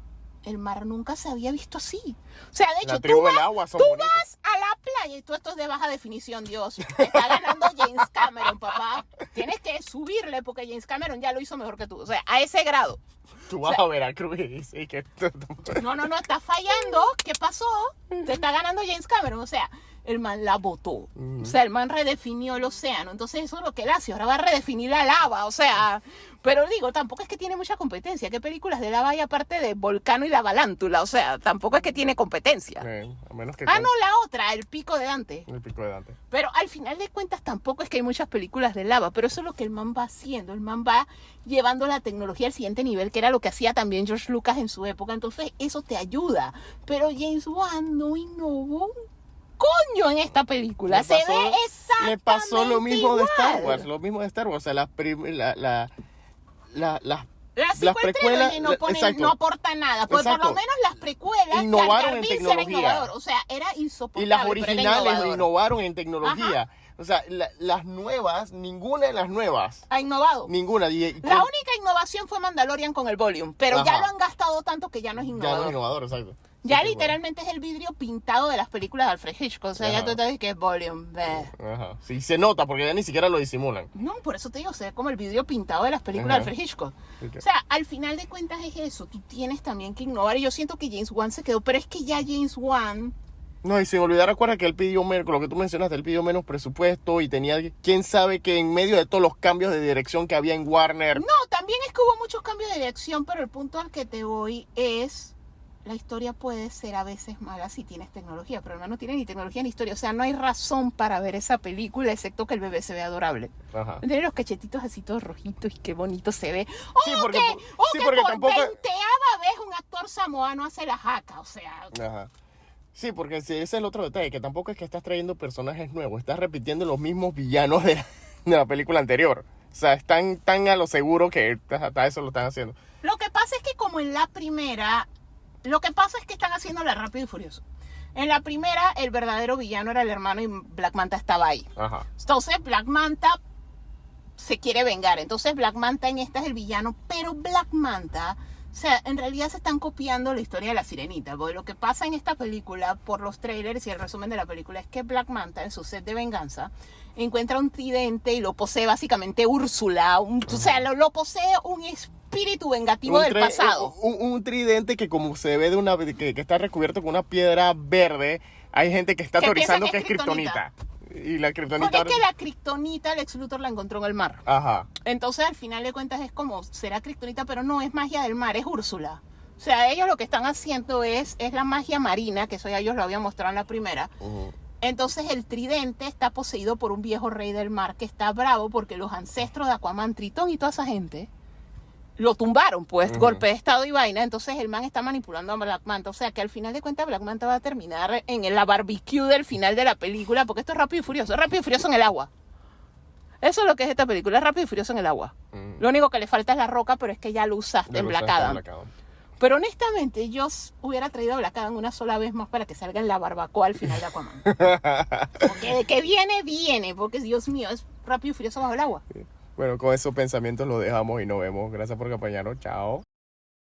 el mar nunca se había visto así. O sea, de hecho, tú vas a la playa y tú esto es de baja definición, Dios. Te está ganando James Cameron, papá. Tienes que subirle porque James Cameron ya lo hizo mejor que tú. O sea, a ese grado. Tú vas a Veracruz y dices que... No, está fallando. ¿Qué pasó? Te está ganando James Cameron. O sea, el man la botó. O sea, el man redefinió el océano. Entonces eso es lo que él hace. Ahora va a redefinir la lava. O sea, pero digo, tampoco es que tiene mucha competencia. ¿Qué películas de lava hay aparte de Volcano y la Valántula? O sea, tampoco es que tiene competencia. A menos que no, la otra, El Pico de Dante. El Pico de Dante. Pero al final de cuentas tampoco es que hay muchas películas de lava. Pero eso es lo que el man va haciendo. El man va llevando la tecnología al siguiente nivel, que era lo que hacía también George Lucas en su época. Entonces eso te ayuda. Pero James Wan no innovó coño en esta película. Se ve exactamente le pasó lo mismo igual. de Star Wars. Lo mismo de Star Wars. O sea, las Las precuelas no aportan nada, porque por lo menos las precuelas innovaron en era tecnología. innovador, o sea, era insoportable. Y las originales pero innovaron en tecnología. Ajá. O sea, las nuevas, ninguna de las nuevas. Ha innovado. Ninguna. La única innovación fue Mandalorian con el Volume, pero ya lo han gastado tanto que ya no es innovador. Ya no es innovador, exacto. Ya literalmente es el vidrio pintado de las películas de Alfred Hitchcock. O sea, ya tú te dices que es Volume. Ajá. Sí, se nota porque ya ni siquiera lo disimulan. No, por eso te digo, se ve como el vidrio pintado de las películas de Alfred Hitchcock. Okay. O sea, al final de cuentas es eso. Tú tienes también que innovar. Y yo siento que James Wan se quedó, pero es que ya James Wan... No, y sin olvidar, recuerda que él pidió menos, lo que tú mencionaste, él pidió menos presupuesto y tenía, quién sabe que en medio de todos los cambios de dirección que había en Warner. No, también es que hubo muchos cambios de dirección, pero el punto al que te voy es, la historia puede ser a veces mala si tienes tecnología, pero no tiene ni tecnología ni historia. O sea, no hay razón para ver esa película, excepto que el bebé se ve adorable. Ajá. Tiene los cachetitos así todos rojitos y qué bonito se ve. Sí, porque por tampoco... 20ª vez un actor samoano hace la jaca, o sea... Ajá. Sí, porque ese es el otro detalle, que tampoco es que estás trayendo personajes nuevos, estás repitiendo los mismos villanos de la película anterior. O sea, están tan a lo seguro que hasta eso lo están haciendo. Lo que pasa es que como en la primera, lo que pasa es que están haciendo la Rápido y Furioso. En la primera, el verdadero villano era el hermano y Black Manta estaba ahí. Ajá. Entonces, Black Manta se quiere vengar. Entonces, Black Manta en esta es el villano, pero Black Manta... O sea, en realidad se están copiando la historia de la Sirenita, porque lo que pasa en esta película, por los trailers y el resumen de la película, es que Black Manta, en su set de venganza, encuentra un tridente y lo posee básicamente Úrsula. O sea, lo posee un espíritu vengativo del pasado. Un tridente que como se ve que está recubierto con una piedra verde, hay gente que está teorizando que es kriptonita. Y la kriptonita... Porque es que la kriptonita Lex Luthor la encontró en el mar. Ajá. Entonces, al final de cuentas, es como, será kriptonita, pero no, es magia del mar, es Úrsula. O sea, ellos lo que están haciendo es la magia marina, que eso ya ellos lo habían mostrado en la primera. Entonces, el tridente está poseído por un viejo rey del mar que está bravo porque los ancestros de Aquaman, Tritón y toda esa gente lo tumbaron, pues, golpe de estado y vaina. Entonces el man está manipulando a Black Manta. O sea que al final de cuentas Black Manta va a terminar en la barbecue del final de la película, porque esto es Rápido y Furioso. Es Rápido y Furioso en el agua. Eso es lo que es esta película, es Rápido y Furioso en el agua. Lo único que le falta es la roca, pero es que ya lo usaste en Black Adam. Pero honestamente yo hubiera traído a Black Adam una sola vez más para que salga en la barbacoa al final de Aquaman. Porque de que viene, porque Dios mío, es Rápido y Furioso bajo el agua. Bueno, con esos pensamientos lo dejamos y nos vemos. Gracias por acompañarnos. Chao.